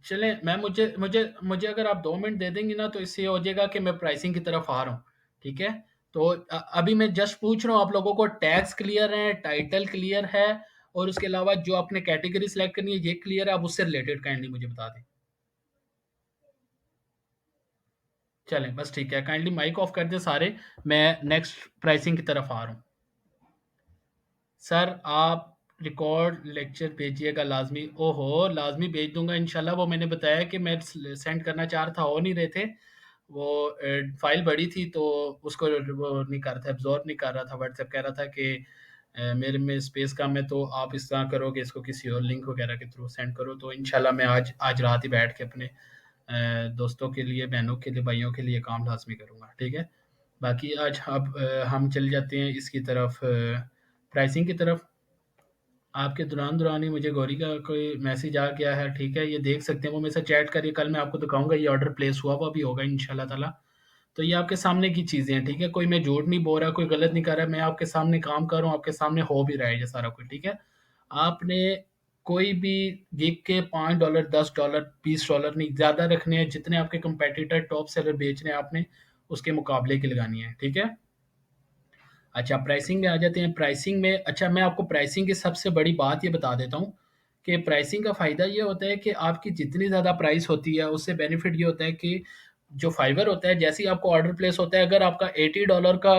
चलें, मैं मुझे मुझे मुझे अगर आप 2 मिनट दे देंगी ना तो इससे ये हो जाएगा कि मैं प्राइसिंग की तरफ आ रहा हूँ, ठीक है? तो अभी मैं जस्ट पूछ रहा हूँ आप लोगों को, टैग्स क्लियर है, टाइटल क्लियर है, और उसके अलावा जो आपने कैटेगरी सेलेक्ट करनी है ये क्लियर है? आप उससे रिलेटेड काइंडली मुझे बता दें। चलें बस ठीक है, काइंडली माइक ऑफ कर दें सारे, मैं नेक्स्ट प्राइसिंग की तरफ आ रहा हूँ। सर आप रिकॉर्ड लेक्चर भेजिएगा लाज़मी। ओहो! लाज़मी भेज दूँगा इंशाल्लाह। वो मैंने बताया कि मैं सेंड करना चाह रहा था, हो नहीं रहे थे। वो फ़ाइल बड़ी थी तो उसको वो नहीं कर रहा था, एब्ज़ॉर्ब नहीं कर रहा था। व्हाट्सएप कह रहा था कि मेरे में स्पेस कम है, तो आप इस तरह करो कि इसको किसी और लिंक वगैरह के थ्रू सेंड करो। तो इंशाल्लाह मैं आज आज रात ही बैठ के अपने दोस्तों के लिए, बहनों के लिए, भाइयों के लिए काम लाज़मी करूँगा, ठीक है? बाकी आज अब हम चले जाते हैं इसकी तरफ, प्राइसिंग की तरफ। आपके दौरान ही मुझे गौरी का कोई मैसेज आ गया है, ठीक है? ये देख सकते हैं, वो मेरे से चैट करिए, कल मैं आपको दिखाऊँगा, ये ऑर्डर प्लेस हुआ हुआ भी होगा इंशाल्लाह ताला। तो ये आपके सामने की चीज़ें हैं, ठीक है? कोई मैं झूठ नहीं बोल रहा, कोई गलत नहीं कर रहा, मैं आपके सामने काम कर रहा हूँ, आपके सामने हो भी रहा है ये सारा कुछ, ठीक है? आपने कोई भी गिग के $5, $10, $20 नहीं, ज़्यादा रखने हैं, जितने आपके कॉम्पिटिटर टॉप सेलर बेच रहे हैं आपने, उसके मुकाबले की लगानी है, ठीक है? अच्छा, प्राइसिंग में आ जाते हैं। प्राइसिंग में अच्छा, मैं आपको प्राइसिंग की सबसे बड़ी बात ये बता देता हूँ कि प्राइसिंग का फ़ायदा ये होता है कि आपकी जितनी ज़्यादा प्राइस होती है, उससे बेनिफिट ये होता है कि जो फाइवर होता है, जैसे ही आपको ऑर्डर प्लेस होता है, अगर आपका $80 का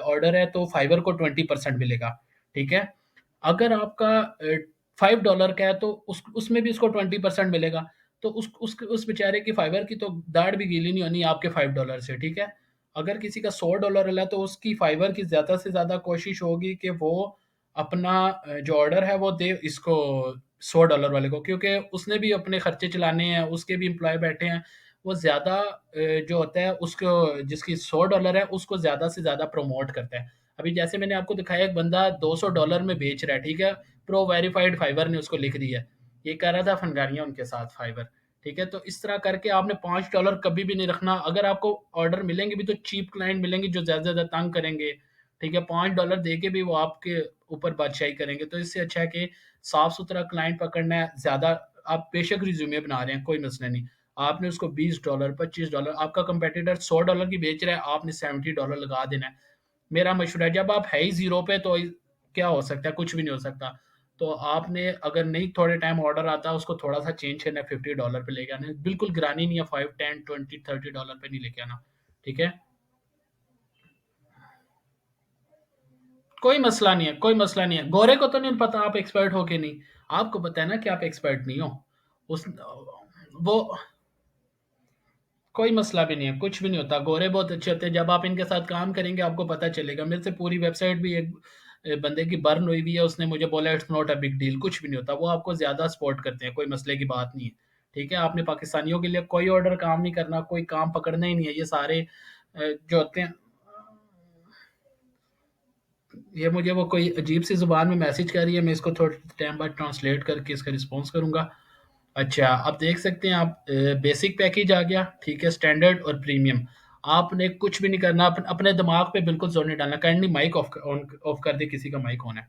ऑर्डर है, तो फाइवर को 20% मिलेगा, ठीक है? अगर आपका $5 का है, तो उसमें भी उसको 20% मिलेगा। तो उस बेचारे की फाइवर की तो दाढ़ भी गीली नहीं होनी आपके $5 से, ठीक है? अगर किसी का $100 वाला है, तो उसकी फाइवर की ज़्यादा से ज़्यादा कोशिश होगी कि वो अपना जो ऑर्डर है वो दे इसको $100 वाले को, क्योंकि उसने भी अपने खर्चे चलाने हैं, उसके भी एम्प्लॉय बैठे हैं। वो ज़्यादा जो होता है उसको, जिसकी $100 है, उसको ज़्यादा से ज़्यादा प्रमोट करता है। अभी जैसे मैंने आपको दिखाया, एक बंदा $200 में बेच रहा है, ठीक है? प्रो वेरिफाइड फाइवर ने उसको लिख दी है। ये कह रहा था फनगारियाँ उनके साथ फाइवर, ठीक है? तो इस तरह करके आपने $5 कभी भी नहीं रखना। अगर आपको ऑर्डर मिलेंगे भी तो चीप क्लाइंट मिलेंगे जो ज़्यादा से ज़्यादा तंग करेंगे, ठीक है? $5 दे के भी वो आपके ऊपर बादशाही करेंगे। तो इससे अच्छा है कि साफ-सुथरा क्लाइंट पकड़ना है। ज़्यादा आप बेशक रिज़्यूमे बना रहे हैं, कोई मसला नहीं। आपने उसको $20, $25, आपका कंपैटिटर $100 की बेच रहा है, आपने $70 लगा देना है। मेरा मशवरा है, जब आप है ही ज़ीरो पे, तो क्या हो सकता है? कुछ भी नहीं हो सकता। तो आपने अगर नहीं थोड़े टाइम ऑर्डर आता है, उसको थोड़ा-सा चेंज करना है, $50 पे लेके आना है। बिल्कुल गिरानी नहीं है, 5, 10, 20, $30 पे नहीं लेके आना, ठीक है? कोई मसला नहीं है, कोई मसला नहीं है। गोरे को तो नहीं पता आप एक्सपर्ट हो कि नहीं। आपको पता है ना कि आप एक्सपर्ट नहीं हो। उस वो कोई मसला भी नहीं है, कुछ भी नहीं होता। गोरे बहुत अच्छे होते हैं, जब आप इनके साथ काम करेंगे आपको पता चलेगा। मेरे से पूरी वेबसाइट भी एक बंदे की बर्न हुई हुई है, उसने मुझे बोला it's not a big deal, कुछ भी नहीं होता। वो आपको ज़्यादा सपोर्ट करते हैं, कोई मसले की बात नहीं है, ठीक है? आपने पाकिस्तानियों के लिए कोई ऑर्डर काम नहीं करना, कोई काम पकड़ना ही नहीं है। ये सारे जो होते हैं, ये मुझे वो कोई अजीब सी ज़ुबान में मैसेज कर रही है, मैं इसको थोड़े टाइम बाद ट्रांसलेट करके इसका रिस्पॉन्स करूँगा। अच्छा, आप देख सकते हैं, आप बेसिक पैकेज आ गया, ठीक है? स्टैंडर्ड और प्रीमियम। आपने कुछ भी नहीं करना, अपने दिमाग पे बिल्कुल ज़ोर नहीं डालना। काइंडली माइक ऑफ कर दे, किसी का माइक ऑन है।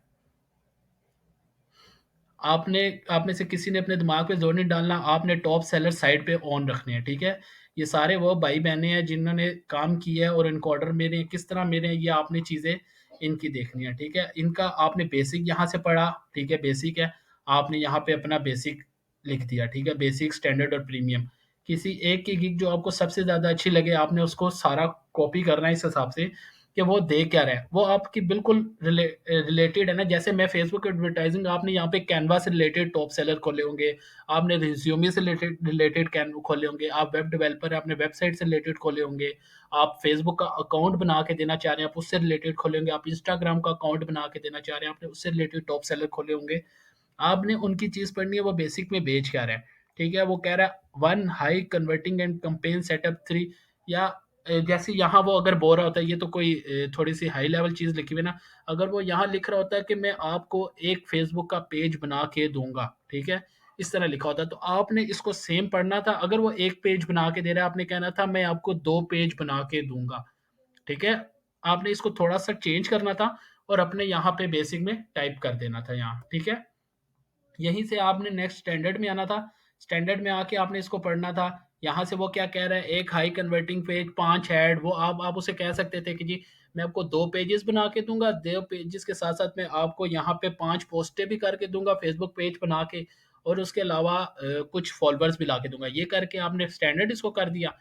आपने आप में से किसी ने अपने दिमाग पे ज़ोर नहीं डालना, आपने टॉप सेलर साइड पे ऑन रखने हैं, ठीक है? ये सारे वो भाई-बहनें हैं जिन्होंने काम किया है और इनको ऑर्डर मिले हैं, किस तरह मिले हैं, ये आपने चीज़ें इनकी देखनी है, ठीक है? इनका आपने बेसिक यहाँ से पढ़ा, ठीक है? बेसिक है, आपने यहाँ पे अपना बेसिक लिख दिया, ठीक है? बेसिक, स्टैंडर्ड और प्रीमियम। किसी एक की गिग जो आपको सबसे ज़्यादा अच्छी लगे, आपने उसको सारा कॉपी करना है इस हिसाब से कि वो दे क्या रहा है। वो आपकी बिल्कुल रिलेटेड है ना, जैसे मैं फेसबुक एडवर्टाइजिंग, आपने यहाँ पे कैनवा से रिलेटेड टॉप सेलर खोले होंगे, आपने रिज्यूमे से रिलेटेड रिलेटेड कैन खोले होंगे, आप वेब डेवलपर हैं, आपने वेबसाइट से रिलेटेड खोले होंगे, आप फेसबुक का अकाउंट बना के देना चाह रहे हैं, आप उससे रिलेटेड खोले होंगे, आप इंस्टाग्राम का अकाउंट बना के देना चाह रहे हैं, आपने उससे रिलेटेड टॉप सेलर खोले होंगे। आपने उनकी चीज़ पढ़नी है, वो बेसिक में बेच क्या रहा है, ठीक है? वो कह रहा है 1 high converting and campaign setup 3, या जैसे यहाँ वो अगर बोल रहा होता है, ये तो कोई थोड़ी-सी हाई लेवल चीज़ लिखी हुई है ना, अगर वो यहाँ लिख रहा होता है कि मैं आपको एक फ़ेसबुक का पेज बना के दूँगा, ठीक है? इस तरह लिखा होता है, तो आपने इसको सेम पढ़ना था। अगर वो 1 पेज बना के दे रहा है, आपने कहना था मैं आपको 2 पेज बना के दूँगा, ठीक है? आपने इसको थोड़ा-सा चेंज करना था और अपने यहाँ पे बेसिक में टाइप कर देना था यहाँ, ठीक है? यहीं से आपने नेक्स्ट स्टैंडर्ड में आना था। स्टैंडर्ड में आके आपने इसको पढ़ना था। यहाँ से वो क्या कह रहा है, एक हाई कन्वर्टिंग पेज, 5 ऐड, वो आप उसे कह सकते थे कि जी मैं आपको 2 पेजेस बना के दूँगा, 2 पेजेस के साथ-साथ मैं आपको यहाँ पे 5 पोस्टें भी करके दूँगा फेसबुक पेज बना के, और उसके अलावा कुछ फॉलोवर्स भी ला के दूँगा। ये करके आपने स्टैंडर्ड इसको कर दिया।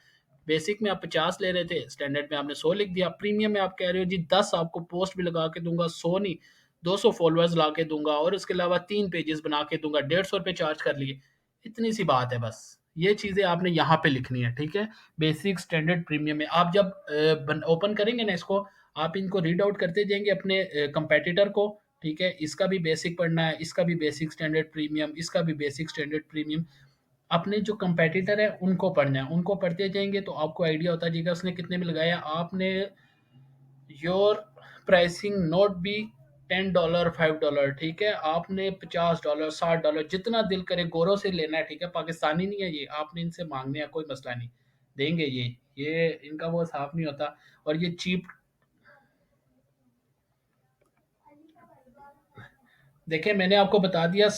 बेसिक में आप 50 ले रहे थे, स्टैंडर्ड में आपने 100 लिख दिया, प्रीमियम में आप कह रहे हो जी 10 आपको पोस्ट भी लगा के दूंगा, 100 नहीं 200 फॉलोअर्स ला के दूंगा, और उसके अलावा 3 पेजेस बना के दूंगा, 150 रुपये चार्ज कर लिए। इतनी सी बात है बस। ये चीज़ें आपने यहाँ पे लिखनी है, ठीक है। बेसिक, स्टैंडर्ड, प्रीमियम में आप जब ओपन करेंगे ना इसको, आप इनको रीड आउट करते जाएंगे अपने कंपेटिटर को, ठीक है। इसका भी बेसिक पढ़ना है, इसका भी बेसिक, स्टैंडर्ड, प्रीमियम, इसका भी बेसिक, स्टैंडर्ड, प्रीमियम। अपने जो कंपेटिटर है उनको पढ़ना है, उनको पढ़ते जाएंगे तो आपको आइडिया होता जाएगा उसने कितने में लगाया। आपने योर प्राइसिंग नोट बी $10 $5, ठीक है। आपने $50 $60 जितना दिल करे गोरों से लेना है, ठीक है। पाकिस्तानी नहीं है ये, आपने इनसे मांगने हैं, कोई मसला नहीं, देंगे ये इनका वो साफ नहीं होता। और ये चीप, देखिए मैंने आपको बता दिया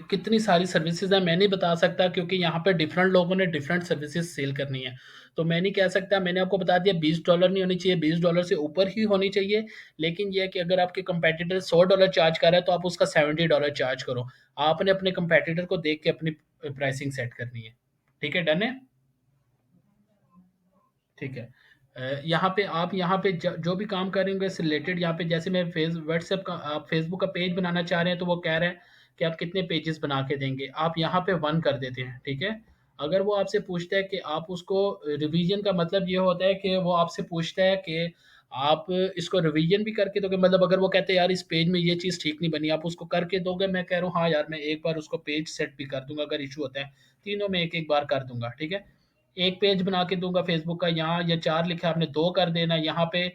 कितनी सारी सर्विसेज हैं। मैं नहीं बता सकता क्योंकि यहाँ पे डिफरेंट लोगों ने डिफरेंट सर्विसेज सेल करनी है, तो मैं नहीं कह सकता। मैंने आपको बता दिया $20 नहीं होनी चाहिए, $20 से ऊपर ही होनी चाहिए। लेकिन यह है कि अगर आपके कंपेटिटर $100 चार्ज कर रहा है तो आप उसका $70 चार्ज करो। आपने अपने कंपेटिटर को देख के अपनी प्राइसिंग सेट करनी है, ठीक है। डन है, ठीक है। यहाँ पे आप यहाँ पे जो भी काम करेंगे इससे रिलेटेड, यहाँ पे जैसे मैं फेस व्हाट्सएप का, आप फेसबुक का पेज बनाना चाह रहे हैं तो वो कह रहा है कि आप कितने पेजेस बना के देंगे, आप यहाँ पे 1 कर देते हैं, ठीक है। अगर वो आपसे पूछता है कि आप उसको रिवीजन, का मतलब ये होता है कि वो आपसे पूछता है कि आप इसको रिवीजन भी करके दोगे, मतलब अगर वो कहते हैं यार इस पेज में ये चीज़ ठीक नहीं बनी, आप उसको करके दोगे। मैं कह रहा हूँ हाँ यार मैं एक बार उसको पेज सेट भी कर दूंगा, अगर इशू होता है तीनों में एक एक बार कर दूंगा, ठीक है। एक पेज बना के दूंगा फेसबुक का, यहाँ या 4 लिखा है आपने 2 कर देना, यहाँ पे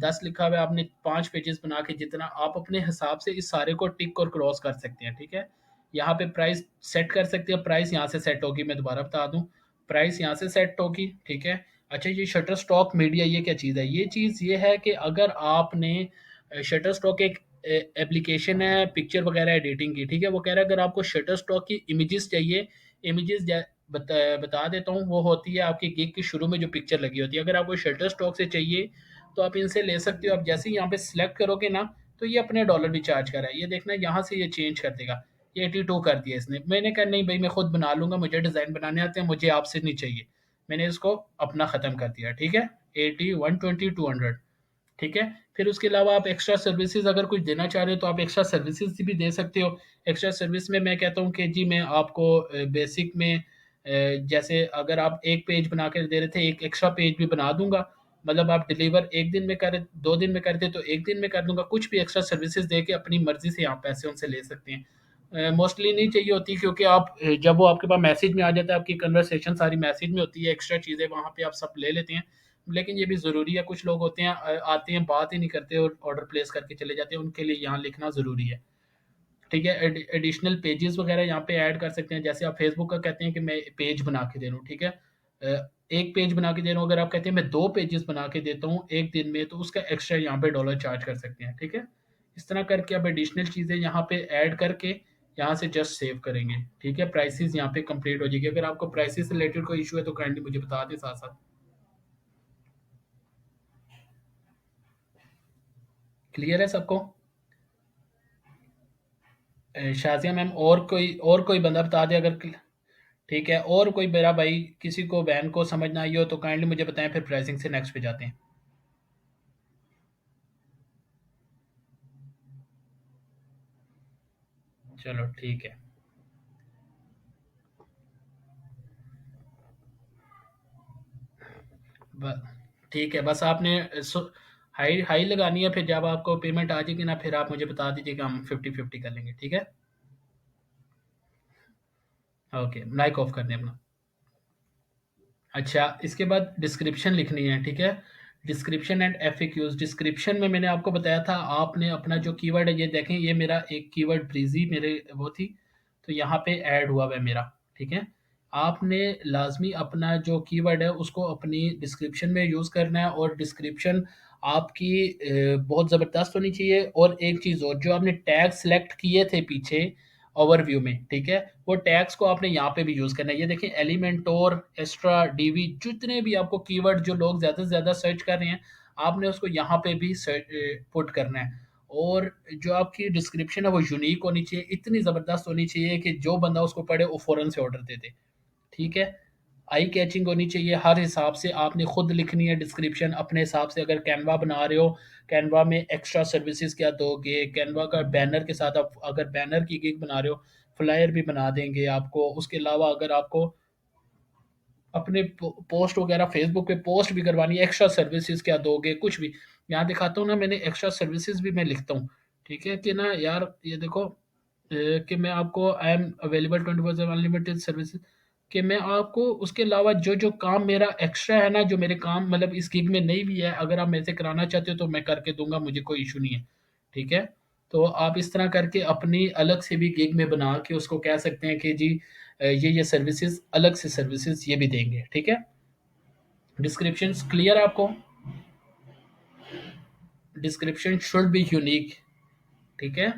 10 लिखा हुआ है आपने 5 पेजेस बना के, जितना आप अपने हिसाब से इस सारे को टिक और क्रॉस कर सकते हैं, ठीक है। यहाँ पे प्राइस सेट कर सकते हैं, प्राइस यहाँ से सेट होगी, मैं दोबारा बता दूं, प्राइस यहाँ से सेट होगी, ठीक है। अच्छा ये शटर स्टॉक मीडिया ये क्या चीज़ है? ये चीज़ ये है कि अगर आपने शटर स्टॉक एक एप्लीकेशन है पिक्चर वगैरह एडिटिंग की, ठीक है। वो कह रहा है अगर आपको शटर स्टॉक की इमेजेस चाहिए, इमेजेस बता देता हूँ, वो होती है आपकी गिग के शुरू में जो पिक्चर लगी होती है। अगर आपको शटर स्टॉक से चाहिए तो आप इनसे ले सकते हो। आप जैसे ही यहाँ पे सिलेक्ट करोगे ना, तो ये अपने डॉलर भी चार्ज कर रहा है, ये देखना यहाँ से ये चेंज कर देगा। ये 82 कर दिया इसने। मैंने कहा नहीं भाई मैं खुद बना लूंगा, मुझे डिज़ाइन बनाने आते हैं, मुझे आपसे नहीं चाहिए। मैंने इसको अपना ख़त्म कर दिया, ठीक है। 80 120 200, ठीक है। फिर उसके अलावा आप एक्स्ट्रा सर्विसेज अगर कुछ देना चाह रहे हो तो आप एक्स्ट्रा सर्विसेज भी दे सकते हो। एक्स्ट्रा सर्विस में मैं कहता हूँ कि जी मैं आपको बेसिक में जैसे अगर आप एक पेज बना के दे रहे थे, एक एक्स्ट्रा पेज भी बना दूंगा। मतलब आप डिलीवर एक दिन में कर 2 दिन में करते तो एक दिन में कर दूंगा। कुछ भी एक्स्ट्रा सर्विसेज दे के अपनी मर्जी से आप पैसे उनसे ले सकते हैं। मोस्टली नहीं चाहिए होती क्योंकि आप जब वो आपके पास मैसेज में आ जाता है, आपकी कन्वर्सेशन सारी मैसेज में होती है, एक्स्ट्रा चीज़ें वहाँ पे आप सब ले लेते हैं। लेकिन ये भी ज़रूरी है, कुछ लोग होते हैं आते हैं बात ही नहीं करते और ऑर्डर प्लेस करके चले जाते हैं, उनके लिए यहाँ लिखना ज़रूरी है, ठीक है। एडिशनल पेजेस वगैरह यहाँ पे ऐड कर सकते हैं। जैसे आप फेसबुक का कहते हैं कि मैं पेज बना के दे रहा हूँ, ठीक है। एक पेज बना के दे रहा हूँ, अगर आप कहते हैं मैं 2 पेजेस बना के देता हूँ एक दिन में, तो उसका एक्स्ट्रा यहाँ पे डॉलर चार्ज कर सकते हैं, ठीक है। इस तरह करके आप एडिशनल चीज़ें यहाँ पे ऐड करके यहाँ से जस्ट सेव करेंगे, ठीक है। प्राइसेस यहाँ पे कंप्लीट हो जाएगी। अगर आपको प्राइसेस से रिलेटेड कोई इशू है तो काइंडली मुझे बता दें साथ साथ। क्लियर है सबको? शाजिया मैम, और कोई बंदा बता दे अगर ठीक है। और कोई मेरा भाई किसी को बहन को समझ ना आई हो तो काइंडली मुझे बताएं, फिर प्राइसिंग से नेक्स्ट पे जाते हैं। चलो ठीक है। बस ठीक है, बस आपने हाई हाई लगानी है, फिर जब आपको पेमेंट आ जाएगी ना फिर आप मुझे बता दीजिएगा, हम 50-50 कर लेंगे, ठीक है। ओके, माइक ऑफ कर दें अपना। अच्छा, इसके बाद डिस्क्रिप्शन लिखनी है, ठीक है। Description and FAQs. डिस्क्रिप्शन में मैंने आपको बताया था, आपने अपना जो कीवर्ड है, ये देखें ये मेरा एक कीवर्ड ब्रीजी मेरे वो थी, तो यहाँ पे ऐड हुआ हुआ है मेरा, ठीक है। आपने लाजमी अपना जो कीवर्ड है उसको अपनी डिस्क्रिप्शन में यूज़ करना है, और डिस्क्रिप्शन आपकी बहुत ज़बरदस्त होनी चाहिए। और एक चीज़ और, जो आपने टैग सेलेक्ट किए थे पीछे ओवरव्यू में, ठीक है, वो टैग्स को आपने यहाँ पे भी यूज़ करना है। ये देखिए एलिमेंटोर, एक्स्ट्रा, डीवी, जितने भी आपको कीवर्ड जो लोग ज़्यादा से ज़्यादा सर्च कर रहे हैं, आपने उसको यहाँ पे भी पुट करना है। और जो आपकी डिस्क्रिप्शन है वो यूनिक होनी चाहिए, इतनी ज़बरदस्त होनी चाहिए कि जो बंदा उसको पढ़े वो फ़ौरन से ऑर्डर दे दे, ठीक है। आई कैचिंग होनी चाहिए, हर हिसाब से आपने खुद लिखनी है डिस्क्रिप्शन अपने हिसाब से। अगर कैनवा बना रहे हो, कैनवा में एक्स्ट्रा सर्विसेज क्या दोगे, कैनवा का बैनर के साथ आप अगर बैनर की गिग बना रहे हो, फ्लायर भी बना देंगे आपको। उसके अलावा अगर आपको अपने पोस्ट वगैरह फेसबुक पे पोस्ट भी करवानी है, एक्स्ट्रा सर्विसेज क्या दोगे, कुछ भी यहाँ दिखाता हूँ ना, मैंने एक्स्ट्रा सर्विसेज भी मैं लिखता हूँ। ठीक है कि ना यार, ये देखो कि मैं आपको I am available 24/7 unlimited services, कि मैं आपको उसके अलावा जो जो काम मेरा एक्स्ट्रा है ना, जो मेरे काम मतलब इस गिग में नहीं भी है, अगर आप मेरे से कराना चाहते हो तो मैं करके दूंगा, मुझे कोई इशू नहीं है। ठीक है, तो आप इस तरह करके अपनी अलग से भी गिग में बना के उसको कह सकते हैं कि जी ये सर्विसेज अलग से सर्विसेज ये भी देंगे। ठीक है, डिस्क्रिप्शन क्लियर है आपको? Description should be unique. ठीक है,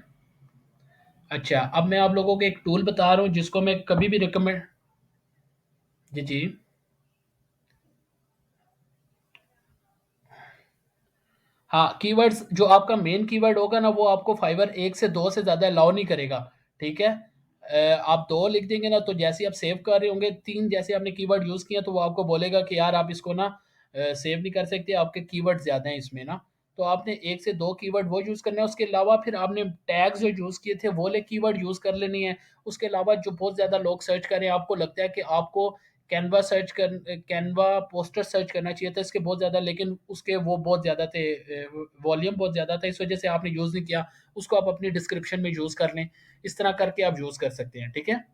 अच्छा अब मैं आप लोगों को एक टूल बता रहा हूँ जिसको मैं कभी भी रिकमेंड। जी जी। हाँ, कीवर्ड्स जो आपका मेन कीवर्ड होगा ना, वो आपको फाइवर एक से दो से ज़्यादा अलाउ नहीं करेगा। ठीक है, आप दो लिख देंगे ना, तो जैसे ही आप सेव कर रहे होंगे, तीन जैसे आपने कीवर्ड यूज़ किया तो वो आपको बोलेगा कि यार आप इसको ना सेव नहीं कर सकते, आपके कीवर्ड ज़्यादा हैं इसमें ना। तो आपने एक से दो कीवर्ड वो यूज़ करना है, उसके अलावा फिर आपने टैग्स जो यूज़ किए थे वो ले कीवर्ड यूज़ कर लेनी है। उसके अलावा जो बहुत ज़्यादा लोग सर्च करें, आपको लगता है कि आपको कैनवा पोस्टर सर्च करना चाहिए था इसके बहुत ज़्यादा, लेकिन उसके वो बहुत ज़्यादा थे, वॉल्यूम बहुत ज़्यादा था, इस वजह से आपने यूज़ नहीं किया। उसको आप अपनी डिस्क्रिप्शन में यूज़ कर लें, इस तरह करके आप यूज़ कर सकते हैं। ठीक है,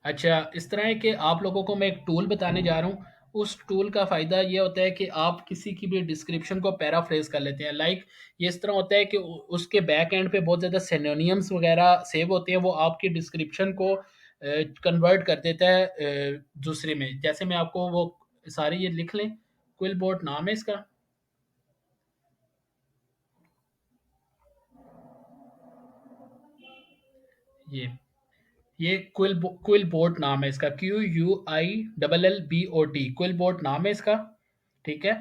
अच्छा इस तरह है कि आप लोगों को मैं एक टूल बताने जा रहा हूँ। उस टूल का फ़ायदा ये होता है कि आप किसी की भी डिस्क्रिप्शन को पैराफ्रेज कर लेते हैं। लाइक ये इस तरह होता है कि उसके बैक एंड पे बहुत ज़्यादा सिनोनियम्स वगैरह सेव होते हैं, वो आपकी डिस्क्रिप्शन को कन्वर्ट कर देता है दूसरे में। जैसे मैं आपको वो सारी ये लिख लें, क्विल नाम है इसका। ये ये क्विल बोट नाम है इसका, QUILLBOT, क्विल बोट नाम है इसका। ठीक है,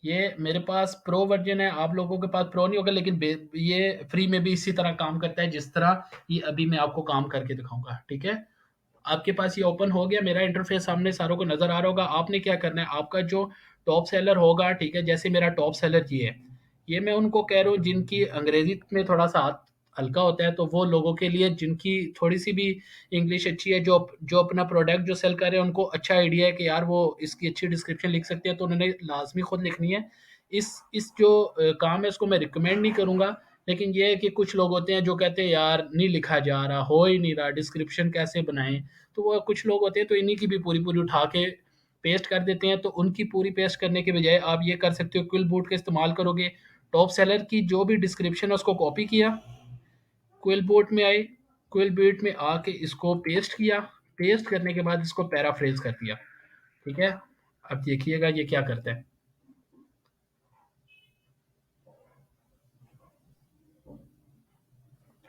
ये मेरे पास प्रो वर्जन है, आप लोगों के पास प्रो नहीं होगा, लेकिन ये फ्री में भी इसी तरह काम करता है जिस तरह ये अभी मैं आपको काम करके दिखाऊंगा। ठीक है, आपके पास ये ओपन हो गया, मेरा इंटरफेस सामने सारों को नजर आ रहा होगा। आपने क्या करना है, आपका जो टॉप सेलर होगा, ठीक है, जैसे मेरा टॉप सेलर ये है, ये मैं उनको कह रहा हूँ जिनकी अंग्रेजी में थोड़ा सा हाथ हल्का होता है, तो वो लोगों के लिए जिनकी थोड़ी सी भी इंग्लिश अच्छी है, जो जो अपना प्रोडक्ट जो सेल कर रहे हैं, उनको अच्छा आइडिया है कि यार वो इसकी अच्छी डिस्क्रिप्शन लिख सकते हैं, तो उन्होंने लाजमी खुद लिखनी है। इस जो काम है इसको मैं रिकमेंड नहीं करूंगा, लेकिन ये है कि कुछ लोग होते हैं जो कहते हैं यार नहीं लिखा जा रहा, हो ही नहीं रहा, डिस्क्रिप्शन कैसे बनाएं। तो वो कुछ लोग होते हैं तो इन्हीं की भी पूरी पूरी उठा के पेस्ट कर देते हैं। तो उनकी पूरी पेस्ट करने के बजाय आप ये कर सकते हो, क्विल बूट का इस्तेमाल करोगे, टॉप सेलर की जो भी डिस्क्रिप्शन है उसको कॉपी किया, क्विल बूट में आए, क्विल बूट में आके इसको पेस्ट किया, पेस्ट करने के बाद इसको पैराफ्रेज कर दिया। ठीक है, अब देखिएगा ये क्या करता है।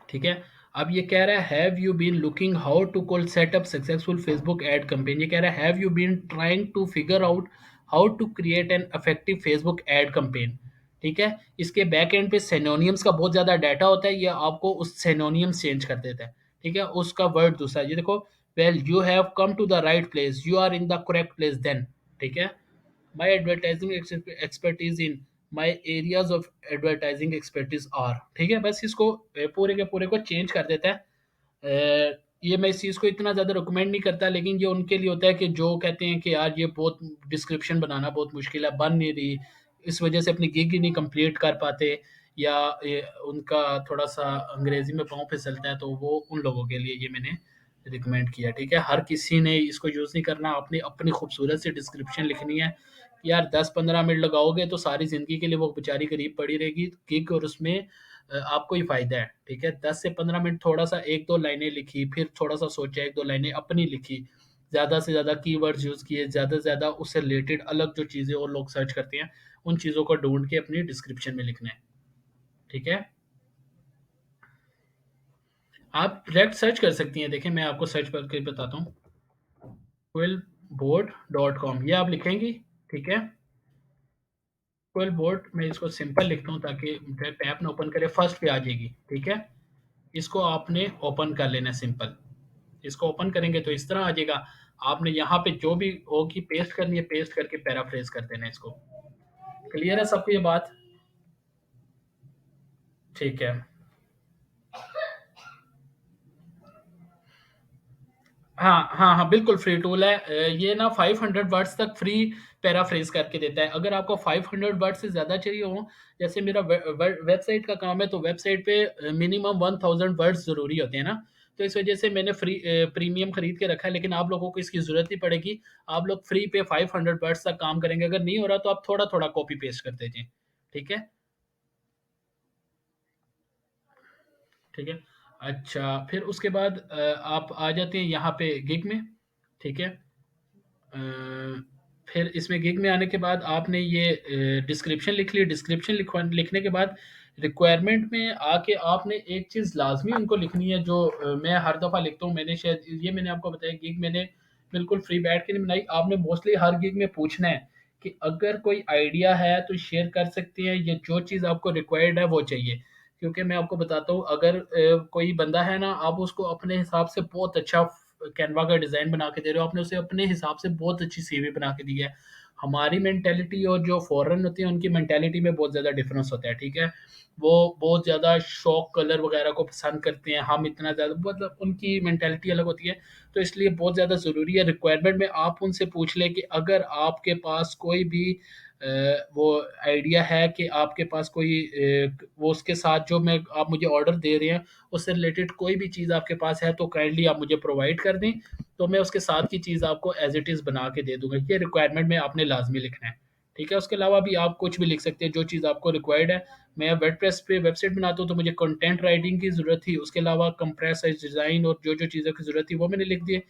ठीक है, अब ये कह रहा है have you been looking how to call setup successful Facebook ad campaign. ये कह रहा है have you been trying to figure out how to create an effective Facebook ad campaign. ठीक है, इसके बैक एंड पे सेनोनियम्स का बहुत ज़्यादा डाटा होता है, ये आपको उस सेनोनियम्स चेंज कर देता है। ठीक है, उसका वर्ड दूसरा ये देखो, well you have come to the right place, you are in the correct place then. ठीक है, my advertising expertise in my areas of advertising expertise are। ठीक है, बस इसको पूरे के पूरे को चेंज कर देता है। ये मैं इस चीज़ को इतना ज़्यादा रिकमेंड नहीं करता, लेकिन ये उनके लिए होता है कि जो कहते हैं कि यार ये बहुत डिस्क्रिप्शन बनाना बहुत मुश्किल है, बन नहीं रही, इस वजह से अपनी गिग ही नहीं कंप्लीट कर पाते, या ये उनका थोड़ा सा अंग्रेजी में पाँव फिसलता है, तो वो उन लोगों के लिए ये मैंने रिकमेंड किया। ठीक है, हर किसी ने इसको यूज़ नहीं करना, आपने अपनी खूबसूरत सी डिस्क्रिप्शन लिखनी है। यार 10-15 मिनट लगाओगे तो सारी ज़िंदगी के लिए वो बेचारी करीब पड़ी रहेगी गिग, और उसमें आपको ही फ़ायदा है। ठीक है, 10 से 15 मिनट थोड़ा सा एक दो लाइनें लिखी, फिर थोड़ा सा सोचा, एक दो लाइनें अपनी लिखी, ज़्यादा से ज़्यादा कीवर्ड्स यूज़ किए, ज़्यादा से ज़्यादा उससे रिलेटेड अलग जो चीज़ें और लोग सर्च करते हैं, उन चीज़ों को ढूंढ के अपनी डिस्क्रिप्शन में लिखना है। ठीक है, आप डायरेक्ट सर्च कर सकती हैं, देखें मैं आपको सर्च करके बताता हूँ, quillboard.com ये आप लिखेंगी। ठीक है, क्विल बोर्ड मैं इसको सिंपल लिखता हूँ ताकि टैब ना ओपन करे, फर्स्ट पे आ जाएगी। ठीक है, इसको आपने ओपन कर लेना है सिंपल। इसको ओपन करेंगे तो इस तरह आ जाएगा। आपने यहाँ पे जो भी होगी पेस्ट करनी है, पेस्ट करके पैराफ्रेज कर देना है इसको। क्लियर है सबको ये बात? ठीक है। हाँ हाँ हाँ, बिल्कुल फ्री टूल है। ये ना 500 वर्ड्स तक फ्री पैराफ्रेज करके देता है। अगर आपको 500 वर्ड से ज़्यादा चाहिए हो, जैसे मेरा वेबसाइट का काम है, तो वेबसाइट पे मिनिमम 1000 वर्ड्स ज़रूरी होते हैं ना। तो इस वजह से मैंने प्रीमियम खरीद के रखा है, लेकिन आप लोगों को इसकी ज़रूरत नहीं पड़ेगी। आप लोग फ्री पे 500 वर्ड्स तक काम करेंगे। अगर नहीं हो रहा तो आप थोड़ा थोड़ा कॉपी पेस्ट कर दीजिए। ठीक है। ठीक है। अच्छा, फिर उसके बाद आप आ जाते हैं यहाँ पे गिग में। ठीक है। अ, फिर इसमें गिग में आने के बाद आपने ये डिस्क्रिप्शन लिख ली। डिस्क्रिप्शन लिखने के बाद रिक्वायरमेंट में आके आपने एक चीज़ लाजमी उनको लिखनी है, जो मैं हर दफ़ा लिखता हूँ। मैंने शायद ये मैंने आपको बताया, गिग मैंने बिल्कुल फ्री बैठ के नहीं बनाई। आपने मोस्टली हर गिग में पूछना है कि अगर कोई आइडिया है तो शेयर कर सकते हैं, या जो चीज़ आपको रिक्वायर्ड है वो चाहिए। क्योंकि मैं आपको बताता हूँ, अगर कोई बंदा है ना, आप उसको अपने हिसाब से बहुत अच्छा कैनवा का डिज़ाइन बना के दे रहे हो, आपने उसे अपने हिसाब से बहुत अच्छी सीवी बना के दी है। हमारी मेंटेलिटी और जो फॉरेन होती है उनकी मेंटेलिटी में बहुत ज़्यादा डिफरेंस होता है। ठीक है। वो बहुत ज़्यादा शौक कलर वगैरह को पसंद करते हैं, हम इतना ज़्यादा, मतलब उनकी मेंटेलिटी अलग होती है। तो इसलिए बहुत ज़्यादा ज़रूरी है रिक्वायरमेंट में आप उनसे पूछ लें कि अगर आपके पास कोई भी वो आइडिया है कि आपके पास कोई वो उसके साथ जो मैं आप मुझे ऑर्डर दे रहे हैं उससे रिलेटेड कोई भी चीज़ आपके पास है, तो काइंडली आप मुझे प्रोवाइड कर दें। तो मैं उसके साथ की चीज़ आपको एज इट इज़ बना के दे दूंगा। ये रिक्वायरमेंट में आपने लाजमी लिखना है। ठीक है। उसके अलावा भी आप कुछ भी लिख सकते हैं जो चीज़ आपको रिक्वायर्ड है। मैं वर्डप्रेस पे वेबसाइट बनाता हूँ, तो मुझे कंटेंट राइटिंग की ज़रूरत थी। उसके अलावा कंप्रेस डिज़ाइन और जो जो चीज़ों की ज़रूरत थी वो मैंने लिख दिए।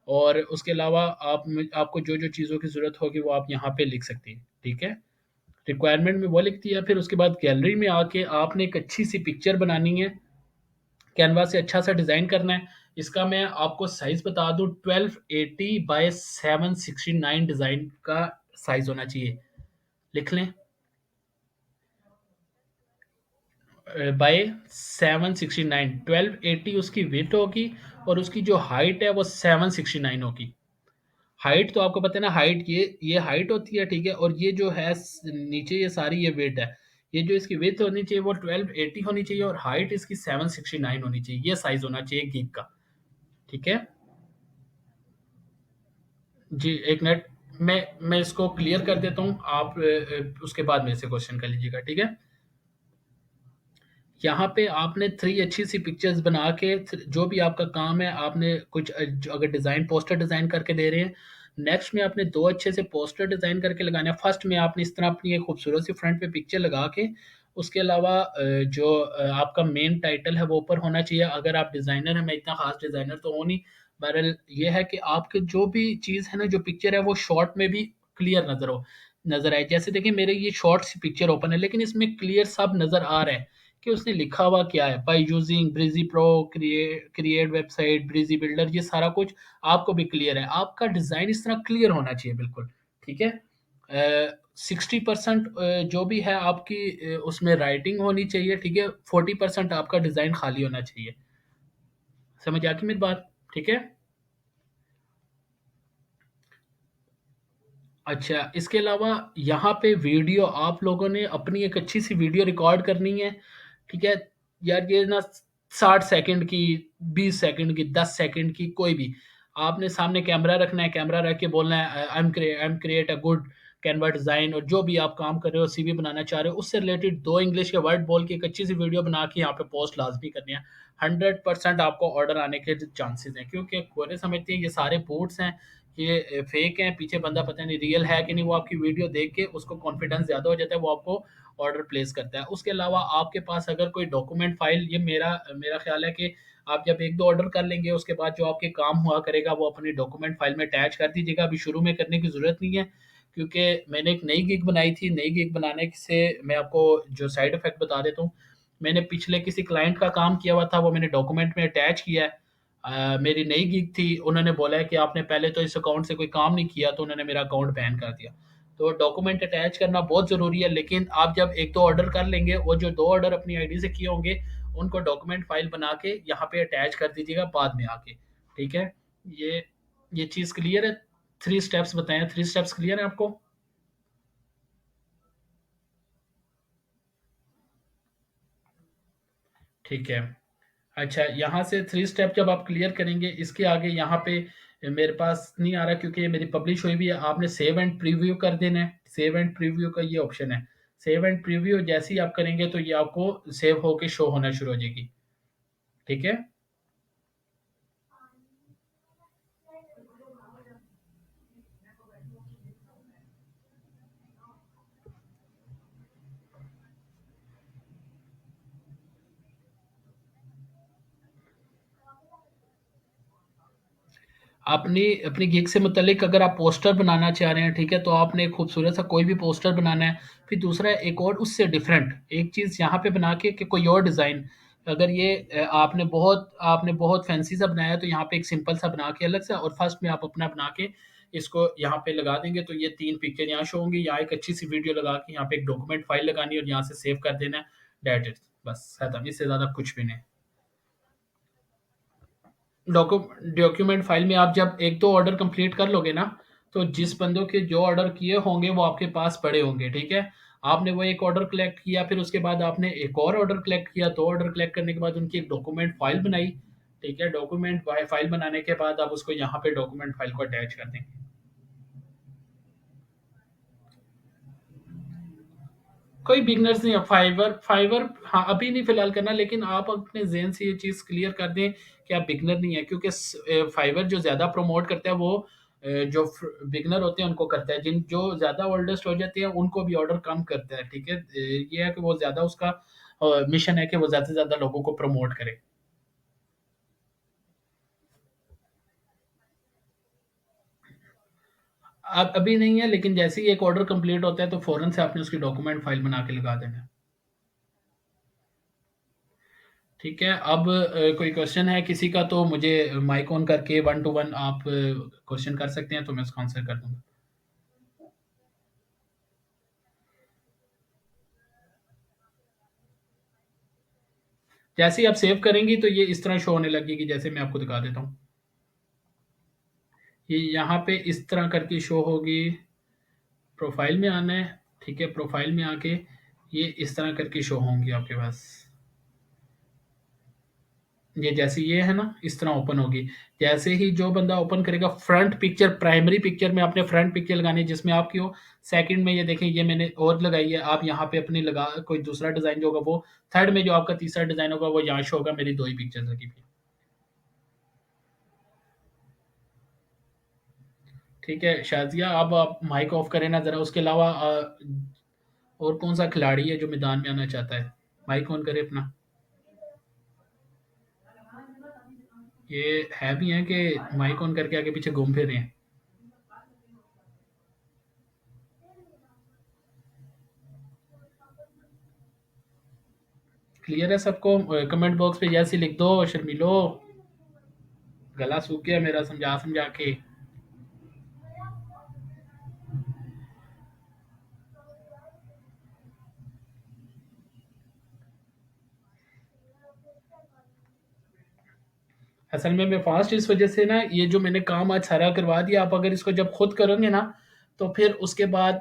और उसके अलावा आपको जो जो चीज़ों की ज़रूरत होगी वो आप यहाँ पे लिख सकती हैं। ठीक है। रिक्वायरमेंट में वो लिख दिया। फिर उसके बाद गैलरी में आके आपने एक अच्छी सी पिक्चर बनानी है, कैनवा से अच्छा सा डिज़ाइन करना है। इसका मैं आपको साइज़ बता दूँ, 1280 बाय 769 डिज़ाइन का साइज़ होना चाहिए। लिख लें, बाय 769, 1280 उसकी विड्थ होगी, और उसकी जो हाइट है वो 769 होगी। हाइट तो आपको पता है ना, हाइट ये हाइट होती है। ठीक है। और ये जो है नीचे ये सारी ये वेट है। ये जो इसकी विड्थ होनी चाहिए वो 1280 होनी चाहिए, और हाइट इसकी 769 होनी चाहिए। ये साइज होना चाहिए गिग का। ठीक है। जी, एक मिनट। मैं इसको क्लियर कर देता हूँ। आप उसके बाद मेरे से क्वेश्चन कर लीजिएगा। ठीक है। यहाँ पे आपने थ्री अच्छी सी पिक्चर्स बना के जो भी आपका काम है, आपने कुछ अगर डिज़ाइन पोस्टर डिज़ाइन करके दे रहे हैं, नेक्स्ट में आपने दो अच्छे से पोस्टर डिज़ाइन करके लगाने हैं। फर्स्ट में आपने इस तरह अपनी एक खूबसूरत सी फ्रंट पे पिक्चर लगा के, उसके अलावा जो आपका मेन टाइटल है वो ऊपर होना चाहिए। अगर आप डिज़ाइनर हैं, मैं इतना खास डिज़ाइनर तो हूँ नहीं, बहरहाल ये है कि आपके जो भी चीज़ है ना, जो पिक्चर है वो शॉर्ट में भी क्लियर नज़र आए। जैसे देखिए मेरे ये शॉर्ट सी पिक्चर ओपन है, लेकिन इसमें क्लियर सब नज़र आ रहा है कि उसने लिखा हुआ क्या है। By using breezy pro, create website, breezy builder, ये सारा कुछ आपको भी क्लियर है। आपका डिज़ाइन इस तरह क्लियर होना चाहिए बिल्कुल। ठीक है। 60% जो भी है आपकी उसमें राइटिंग होनी चाहिए। ठीक है। 40% आपका डिज़ाइन खाली होना चाहिए। समझ आ गई मेरी बात? ठीक है। अच्छा, इसके अलावा यहाँ पे वीडियो आप लोगों ने अपनी एक अच्छी सी वीडियो रिकॉर्ड करनी है। ठीक है। यार ये ना 60 सेकंड की, 20 सेकंड की, 10 सेकंड की, कोई भी। आपने सामने कैमरा रखना है, कैमरा रख के बोलना है I am create a good Canva design, और जो भी आप काम कर रहे हो, सीवी बनाना चाह रहे हो, उससे रिलेटेड दो इंग्लिश के वर्ड बोल के एक अच्छी सी वीडियो बना के यहाँ पे पोस्ट लाजमी करनी है। 100% आपको ऑर्डर आने के चांसेस हैं, क्योंकि कोरे समझते हैं ये सारे बूट्स हैं, ये फेक है, पीछे बंदा पता नहीं रियल है कि नहीं। वो आपकी वीडियो देख के उसको कॉन्फिडेंस ज़्यादा हो जाता है, वो आपको ऑर्डर प्लेस करता है। उसके अलावा आपके पास अगर कोई डॉक्यूमेंट फाइल, ये मेरा मेरा ख्याल है कि आप जब एक दो ऑर्डर कर लेंगे, उसके बाद जो आपके काम हुआ करेगा वो अपनी डॉक्यूमेंट फाइल में अटैच कर दीजिएगा। अभी शुरू में करने की ज़रूरत नहीं है, क्योंकि मैंने एक नई गिग बनाई थी। नई गिग बनाने से मैं आपको जो साइड इफ़ेक्ट बता देता हूँ। मैंने पिछले किसी क्लाइंट का काम किया हुआ था, वो मैंने डॉक्यूमेंट में अटैच किया है। मेरी नई गिग थी, उन्होंने बोला है कि आपने पहले तो इस अकाउंट से कोई काम नहीं किया, तो उन्होंने मेरा अकाउंट बैन कर दिया। तो डॉक्यूमेंट अटैच करना बहुत ज़रूरी है, लेकिन आप जब एक दो ऑर्डर कर लेंगे, वो जो दो ऑर्डर अपनी आईडी से किए होंगे, उनको डॉक्यूमेंट फाइल बना के यहाँ पे अटैच कर दीजिएगा बाद में आके। ठीक है? ये ये चीज़ क्लियर है? 3 स्टेप्स बताए हैं, 3 स्टेप्स क्लियर है आपको? ठीक है। अच्छा, यहाँ से 3 स्टेप जब आप क्लियर करेंगे, इसके आगे यहाँ पे मेरे पास नहीं आ रहा क्योंकि ये मेरी पब्लिश हुई भी है। आपने सेव एंड प्रीव्यू कर देना है। सेव एंड प्रीव्यू का ये ऑप्शन है। सेव एंड प्रीव्यू जैसे ही आप करेंगे तो ये आपको सेव होके शो होना शुरू हो जाएगी। ठीक है? अपनी अपनी गिग से मुतल्लिक अगर आप पोस्टर बनाना चाह रहे हैं, ठीक है? तो आपने खूबसूरत सा कोई भी पोस्टर बनाना है। फिर दूसरा एक और उससे डिफरेंट एक चीज़ यहाँ पे बना के कि कोई और डिज़ाइन, अगर ये आपने बहुत फैंसी सा बनाया है तो यहाँ पे एक सिंपल सा बना के अलग से और फर्स्ट में आप अपना बना के इसको यहाँ पे लगा देंगे तो ये 3 पिक्चर यहाँ शो होंगी। यहाँ एक अच्छी सी वीडियो लगा के यहाँ पे एक डॉक्यूमेंट फाइल लगानी है और यहाँ से सेव कर देना है। दैट इज़, बस खत्म, इससे ज़्यादा कुछ भी नहीं। डॉक्यू डॉक्यूमेंट फाइल में आप जब एक दो ऑर्डर कंप्लीट कर लोगे ना, तो जिस बंदों के जो ऑर्डर किए होंगे वो आपके पास पड़े होंगे, ठीक है? आपने वो एक ऑर्डर कलेक्ट किया, फिर उसके बाद आपने एक और ऑर्डर कलेक्ट किया, 2 ऑर्डर कलेक्ट करने के बाद उनकी एक डॉक्यूमेंट फाइल बनाई, ठीक है? डॉक्यूमेंट फाइल बनाने के बाद आप उसको यहाँ पे डॉक्यूमेंट फाइल को अटैच कर देंगे। कोई बिगनर्स नहीं है। फाइवर फाइवर हाँ, अभी नहीं फिलहाल करना, लेकिन आप अपने ज़हन से ये चीज़ क्लियर कर दें कि आप बिगनर नहीं है, क्योंकि फाइवर जो ज़्यादा प्रमोट करता है वो जो बिगनर होते हैं उनको करता है। जिन जो ज़्यादा ओल्डेस्ट हो जाते हैं उनको भी ऑर्डर कम करता है, ठीक है? ये है कि वो ज़्यादा उसका मिशन है कि वो ज़्यादा से ज़्यादा लोगों को प्रमोट करे। अब अभी नहीं है, लेकिन जैसे ही एक ऑर्डर कंप्लीट होता है तो फौरन से आपने उसकी डॉक्यूमेंट फाइल बना के लगा देना है। ठीक है, अब कोई क्वेश्चन है किसी का तो मुझे माइक ऑन करके 1 टू 1 आप क्वेश्चन कर सकते हैं तो मैं उसका आंसर कर दूँगा। जैसे ही आप सेव करेंगी तो ये इस तरह शो होने लगेगी, जैसे मैं आपको दिखा देता हूँ। ये यहाँ पे इस तरह करके शो होगी, प्रोफाइल में आना है, ठीक है? प्रोफाइल में आके ये इस तरह करके शो होंगी आपके पास। ये जैसे ये है ना, इस तरह ओपन होगी। जैसे ही जो बंदा ओपन करेगा, फ्रंट पिक्चर, प्राइमरी पिक्चर में आपने फ्रंट पिक्चर लगानी है जिसमें आपकी हो। सेकंड में ये देखें, ये मैंने और लगाई है, आप यहाँ पे अपनी लगा कोई दूसरा डिज़ाइन जो होगा वो। थर्ड में जो आपका तीसरा डिज़ाइन होगा वो यहाँ शो होगा, मेरी 2 ही पिक्चर्स लगी हुई हैं। ठीक है, शाज़िया अब आप माइक ऑफ करें ना ज़रा, उसके अलावा और कौन-सा खिलाड़ी है जो मैदान में आना चाहता है? माइक ऑन करें अपना। ये है भी हैं कि माइक ऑन करके आगे-पीछे घूम फिर रहे हैं। क्लियर है सबको? कमेंट बॉक्स पे यस ही लिख दो शर्मीलो। गला सूख गया मेरा समझा-समझा के। असल में मैं फास्ट इस वजह से ना, ये जो मैंने काम आज सारा करवा दिया, आप अगर इसको जब खुद करोगे ना तो फिर उसके बाद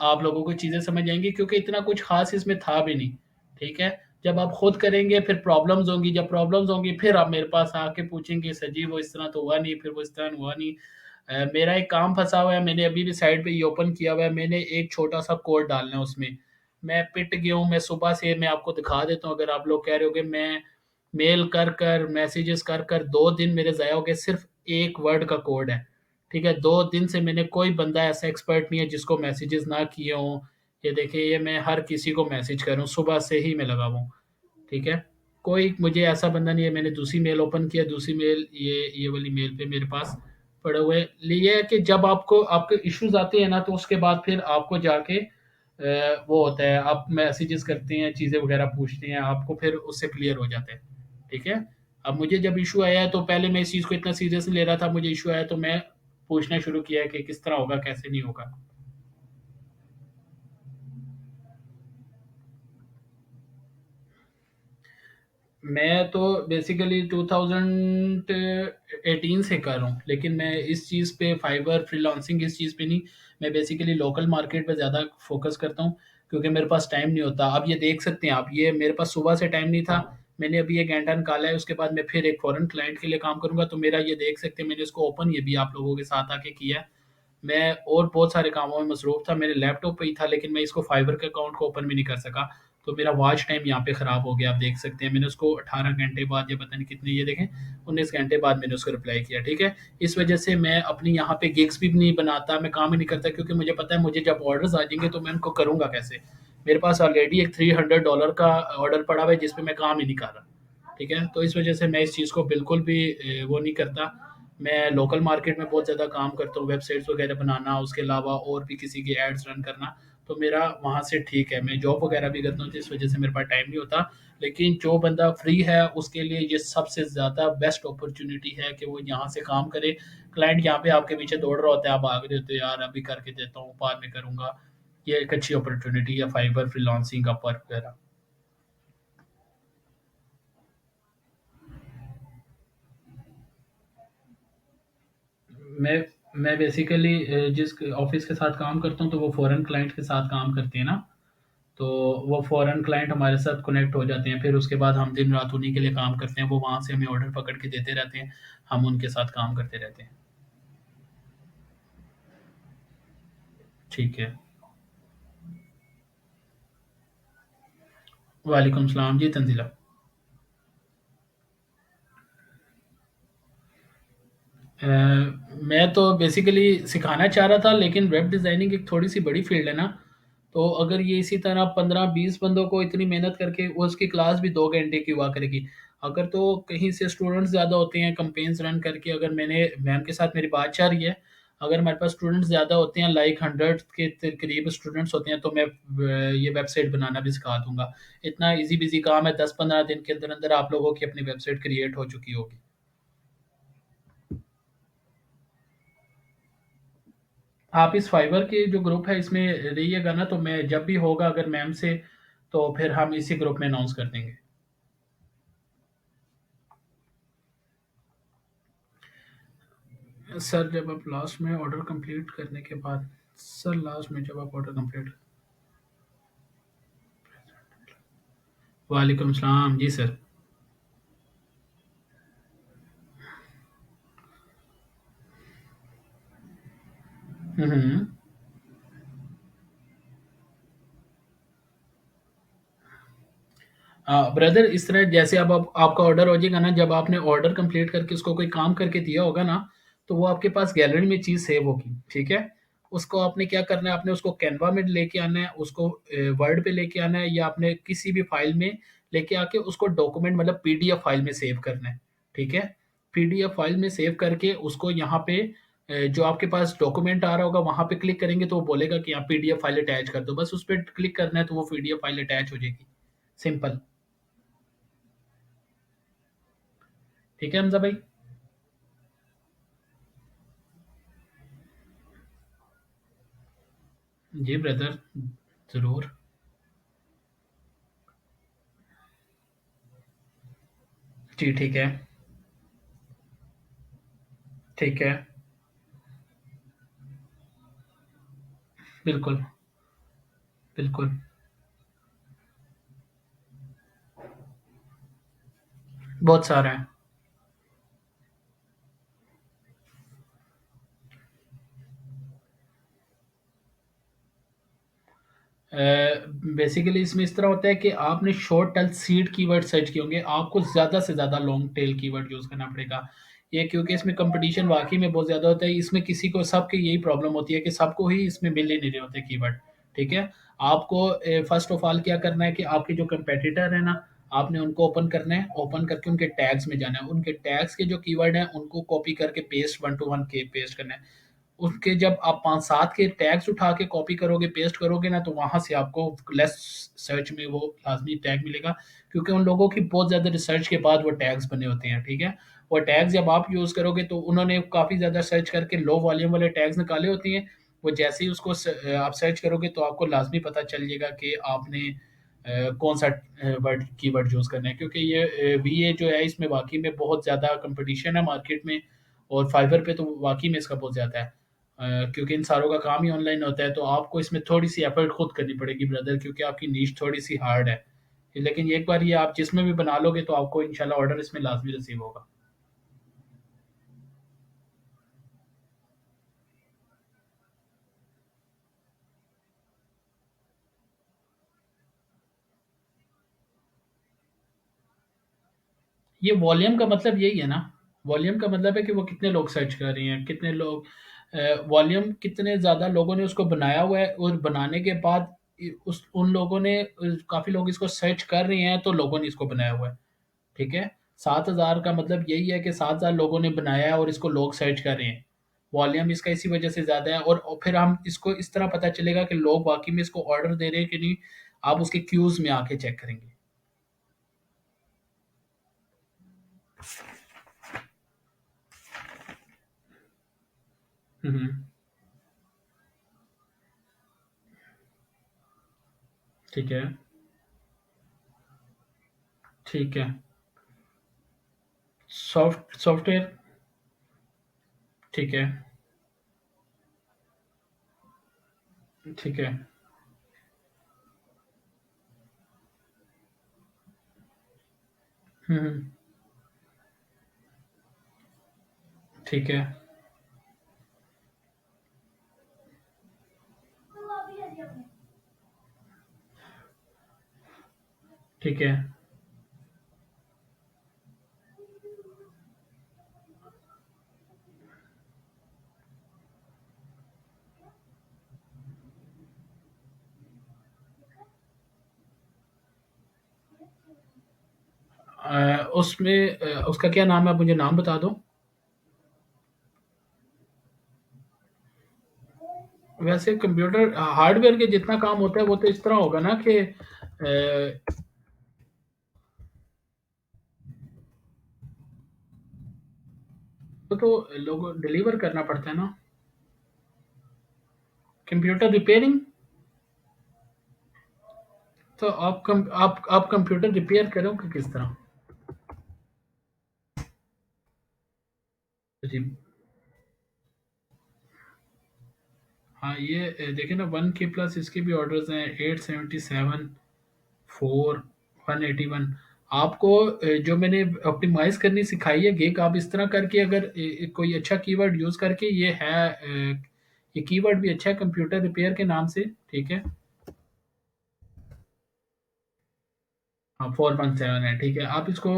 आप लोगों को चीज़ें समझ आएँगी, क्योंकि इतना कुछ ख़ास इसमें था भी नहीं, ठीक है? जब आप खुद करेंगे फिर प्रॉब्लम्स होंगी, जब प्रॉब्लम्स होंगी फिर आप मेरे पास आके पूछेंगे, सर जी वो इस तरह तो हुआ नहीं, फिर वो इस तरह हुआ नहीं। मेरा एक काम फँसा हुआ है, मैंने अभी भी साइड पे ये ओपन किया हुआ है, मैंने एक छोटा-सा कोड डालना है उसमें। मैं पिट गया हूँ, मैं सुबह से मैं आपको दिखा देता हूँ, अगर आप लोग कह रहे हो कि मैं मेल कर कर मैसेजेस कर कर 2 दिन मेरे ज़ाया हो गए, सिर्फ एक वर्ड का कोड है, ठीक है? 2 दिन से मैंने कोई बंदा ऐसा एक्सपर्ट नहीं है जिसको मैसेजेस ना किए हों। ये देखिए, ये मैं हर किसी को मैसेज कर रहा हूँ, सुबह से ही मैं लगा हुआ हूँ, ठीक है? कोई मुझे ऐसा बंदा नहीं है। मैंने दूसरी मेल ओपन किया, दूसरी मेल ये वाली मेल पे मेरे पास पड़े हुए। ये है कि जब आपको आपके इश्यूज आते हैं ना तो उसके बाद फिर आपको जाके वो होता है, आप मैसेजेस करते हैं, चीज़ें वगैरह पूछते हैं, आपको फिर उससे क्लियर हो जाता है, ठीक है? अब मुझे जब इशू आया है तो पहले मैं इस चीज़ को इतना सीरियस नहीं ले रहा था, मुझे इशू आया तो मैं पूछना शुरू किया कि किस तरह होगा, कैसे नहीं होगा। मैं तो बेसिकली 2018 से कर रहा हूँ, लेकिन मैं इस चीज़ पे फाइवर फ्रीलांसिंग इस चीज़ पे नहीं, मैं बेसिकली लोकल मार्केट पे ज़्यादा फोकस करता हूँ, क्योंकि मेरे पास टाइम नहीं होता। अब ये देख सकते हैं आप, ये मेरे पास सुबह से टाइम नहीं था, मैंने अभी एक घंटा निकाला है, उसके बाद मैं फिर एक फॉरेन क्लाइंट के लिए काम करूंगा, तो मेरा ये देख सकते हैं मैंने इसको ओपन ये भी आप लोगों के साथ आके किया है। मैं और बहुत सारे कामों में मसरूफ़ था, मेरे लैपटॉप पे ही था, लेकिन मैं इसको फाइबर के अकाउंट को ओपन भी नहीं कर सका। तो मेरा वॉच टाइम यहाँ पे ख़राब हो गया, आप देख सकते हैं। मैंने उसको 18 घंटे बाद या पता नहीं कितने ये देखें 19 घंटे बाद मैंने उसको रिप्लाई किया, ठीक है। इस वजह से मैं अपनी यहाँ पे गिग्स भी नहीं बनाता, मैं काम ही नहीं करता, क्योंकि मुझे पता है मुझे जब ऑर्डर्स आ जाएंगे तो मैं उनको करूँगा कैसे। मेरे पास ऑलरेडी एक $300 का ऑर्डर पड़ा हुआ है जिस पे मैं काम ही नहीं कर रहा, ठीक है। तो इस वजह से मैं इस चीज़ को बिल्कुल भी वो नहीं करता। मैं लोकल मार्केट में बहुत ज़्यादा काम करता हूँ, वेबसाइट्स वगैरह बनाना, उसके अलावा और भी किसी की एड्स रन करना, तो मेरा वहाँ से ठीक है। मैं जॉब वगैरह भी करता हूँ, जिस वजह से मेरे पास टाइम नहीं होता। लेकिन जो बंदा फ्री है उसके लिए ये सबसे ज़्यादा बेस्ट अपॉर्चुनिटी है कि वो यहाँ से काम करे। क्लाइंट यहाँ पे आपके पीछे दौड़ रहा होता है, आप भाग रहे होते हो, यार अभी करके देता हूँ, बाद में करूँगा। ये एक अच्छी अपॉर्चुनिटी है फाइबर फ्रीलांसिंग का, वर्क वगैरह। मैं मैं बेसिकली जिस ऑफिस के साथ काम करता हूँ, तो वो फॉरेन क्लाइंट के साथ काम करते हैं ना, तो वो फॉरेन क्लाइंट हमारे साथ कनेक्ट हो जाते हैं, फिर उसके बाद हम दिन रात उन्हीं के लिए काम करते हैं, वो वहाँ से हमें ऑर्डर पकड़ के देते रहते हैं, हम उनके साथ काम करते रहते हैं। ठीक है। वालेकुम सलाम जी तंजीला। अ, मैं तो बेसिकली सिखाना चाह रहा था, लेकिन वेब डिज़ाइनिंग एक थोड़ी सी बड़ी फील्ड है ना, तो अगर ये इसी तरह 15-20 बंदों को इतनी मेहनत करके, वो उसकी क्लास भी 2 घंटे की हुआ करेगी। अगर तो कहीं से स्टूडेंट्स ज़्यादा होते हैं कंपेन्स रन करके, अगर मैंने मैम के साथ मेरी बात चल रही है, अगर हमारे पास स्टूडेंट्स ज़्यादा होते हैं, लाइक 100 के करीब स्टूडेंट्स होते हैं, तो मैं ये वेबसाइट बनाना भी सिखा दूंगा। इतना इजी बिजी काम है, 10-15 दिन के अंदर अंदर आप लोगों की अपनी वेबसाइट क्रिएट हो चुकी होगी। आप इस फाइबर के जो ग्रुप है इसमें रहिएगा ना, तो मैं जब भी होगा अगर मैम से, तो फिर हम इसी ग्रुप में अनाउंस कर देंगे। सर जब आप लास्ट में ऑर्डर कंप्लीट करने के बाद, सर लास्ट में जब आप ऑर्डर कंप्लीट, वालेकुम सलाम जी सर। हम्म। ब्रदर इस तरह जैसे अब आपका ऑर्डर हो जाएगा ना, जब आपने ऑर्डर कंप्लीट करके उसको कोई काम करके दिया होगा ना, तो वो आपके पास गैलरी में चीज़ सेव होगी, ठीक है। उसको आपने क्या करना है, आपने उसको कैनवा में लेके आना है, उसको वर्ड पे लेके आना है, या आपने किसी भी फाइल में लेके आके उसको डॉक्यूमेंट मतलब पीडीएफ फाइल में सेव करना है, ठीक है। पीडीएफ फाइल में सेव करके उसको यहाँ पे जो आपके पास डॉक्यूमेंट आ रहा होगा वहां पे क्लिक करेंगे, तो वो बोलेगा कि यहाँ पीडीएफ फाइल अटैच कर दो, बस उस पर क्लिक करना है, तो वो पीडीएफ फाइल अटैच हो जाएगी। सिंपल। ठीक है हमजा भाई। जी ब्रदर, ज़रूर। जी ठीक है। ठीक है। बिल्कुल। बिल्कुल। बहुत सारा है। बेसिकली इसमें इस तरह होता है कि आपने short tail seed keyword search किए होंगे, आपको ज़्यादा से ज़्यादा लॉन्ग टेल कीवर्ड यूज़ करना पड़ेगा। ये क्योंकि इसमें कंपटीशन वाकई में बहुत ज़्यादा होता है, इसमें किसी को सबकी यही प्रॉब्लम होती है कि सबको ही इसमें मिल ही नहीं रहे होते कीवर्ड, ठीक है। आपको फर्स्ट ऑफ ऑल क्या करना है कि आपके जो कंपेटिटर है ना, आपने उनको ओपन करना है, ओपन करके उनके टैग्स में जाना है, उनके टैग्स के जो कीवर्ड हैं उनको कॉपी करके पेस्ट 1 to 1 के पेस्ट करना है। उसके जब आप 5-7 के टैग्स उठा के कॉपी करोगे, पेस्ट करोगे ना, तो वहाँ से आपको लेस सर्च में वो लाज़मी टैग मिलेगा, क्योंकि उन लोगों की बहुत ज़्यादा रिसर्च के बाद वो टैग्स बने होते हैं, ठीक है। वो टैग्स जब आप यूज़ करोगे तो उन्होंने काफ़ी ज़्यादा सर्च करके लो वॉल्यूम वाले टैग्स निकाले होते हैं। वो जैसे ही उसको आप सर्च करोगे तो आपको लाज़मी पता चल जाएगा कि आपने कौन सा वर्ड कीवर्ड यूज़ करना है, क्योंकि ये वीए जो है इसमें वाक़ई में बहुत ज़्यादा कंपटीशन है मार्केट में, और फाइवर पे तो वाक़ई में इसका बहुत ज़्यादा है। क्योंकि इन सारों का काम ही ऑनलाइन होता है, तो आपको इसमें थोड़ी-सी एफ़र्ट खुद करनी पड़ेगी ब्रदर, क्योंकि आपकी नीश थोड़ी-सी हार्ड है। लेकिन एक बार ये आप जिसमें भी बना लोगे तो आपको इंशाल्लाह ऑर्डर इसमें लाज़मी रिसीव होगा। ये वॉल्यूम का मतलब यही है ना, वॉल्यूम का मतलब है कि वो कितने लोग सर्च कर रहे हैं, कितने लोग वॉल्यूम, कितने ज़्यादा लोगों ने उसको बनाया हुआ है, और बनाने के बाद उस उन लोगों ने काफ़ी लोग इसको सर्च कर रहे हैं, तो लोगों ने इसको बनाया हुआ है। ठीक है? 7,000 का मतलब यही है कि 7,000 लोगों ने बनाया है और इसको लोग सर्च कर रहे हैं। वॉल्यूम इसका इसी वजह से ज़्यादा है, और फिर हम इसको इस तरह पता चलेगा कि लोग वाक़ई में इसको ऑर्डर दे रहे हैं कि नहीं, आप उसके क्यूज़ में आके चेक करेंगे। हुँ, हुँ। ठीक है, ठीक है। सॉफ्टवेयर, ठीक है, ठीक है। हुँ, हुँ। ठीक है, ठीक है। उसमें उसका क्या नाम है, आप मुझे नाम बता दो? वैसे कंप्यूटर हार्डवेयर के जितना काम होता है वो तो इस तरह होगा ना कि वो तो लोगों डिलीवर करना पड़ता है ना। कंप्यूटर रिपेयरिंग, तो आप कंप्यूटर रिपेयर करोगे किस तरह? जी। हाँ, ये देखिए ना, 1K प्लस इसके भी ऑर्डर्स हैं, 877, 4, 181। आपको जो मैंने ऑप्टिमाइज़ करनी सिखाई है गिग, आप इस तरह करके अगर कोई अच्छा कीवर्ड यूज़ करके, ये है ये कीवर्ड भी अच्छा है कंप्यूटर रिपेयर के नाम से, ठीक है? हाँ, 417 है, ठीक है। आप इसको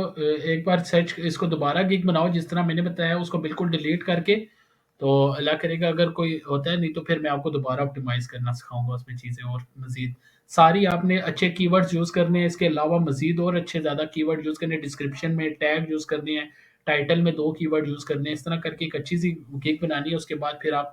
एक बार सर्च, इसको दोबारा गिग बनाओ जिस तरह मैंने बताया, उसको बिल्कुल डिलीट करके, तो अल्लाह करेगा अगर कोई होता है, नहीं तो फिर मैं आपको दोबारा ऑप्टिमाइज़ करना सिखाऊँगा उसमें चीज़ें, और मज़ीद सारी आपने अच्छे कीवर्ड्स यूज़ करने हैं, इसके अलावा मज़ीद और अच्छे ज़्यादा कीवर्ड यूज़ करने हैं, डिस्क्रिप्शन में टैग यूज़ करने हैं, टाइटल में 2 कीवर्ड यूज़ करने हैं, इस तरह करके एक अच्छी-सी गिग बनानी है, उसके बाद फिर आप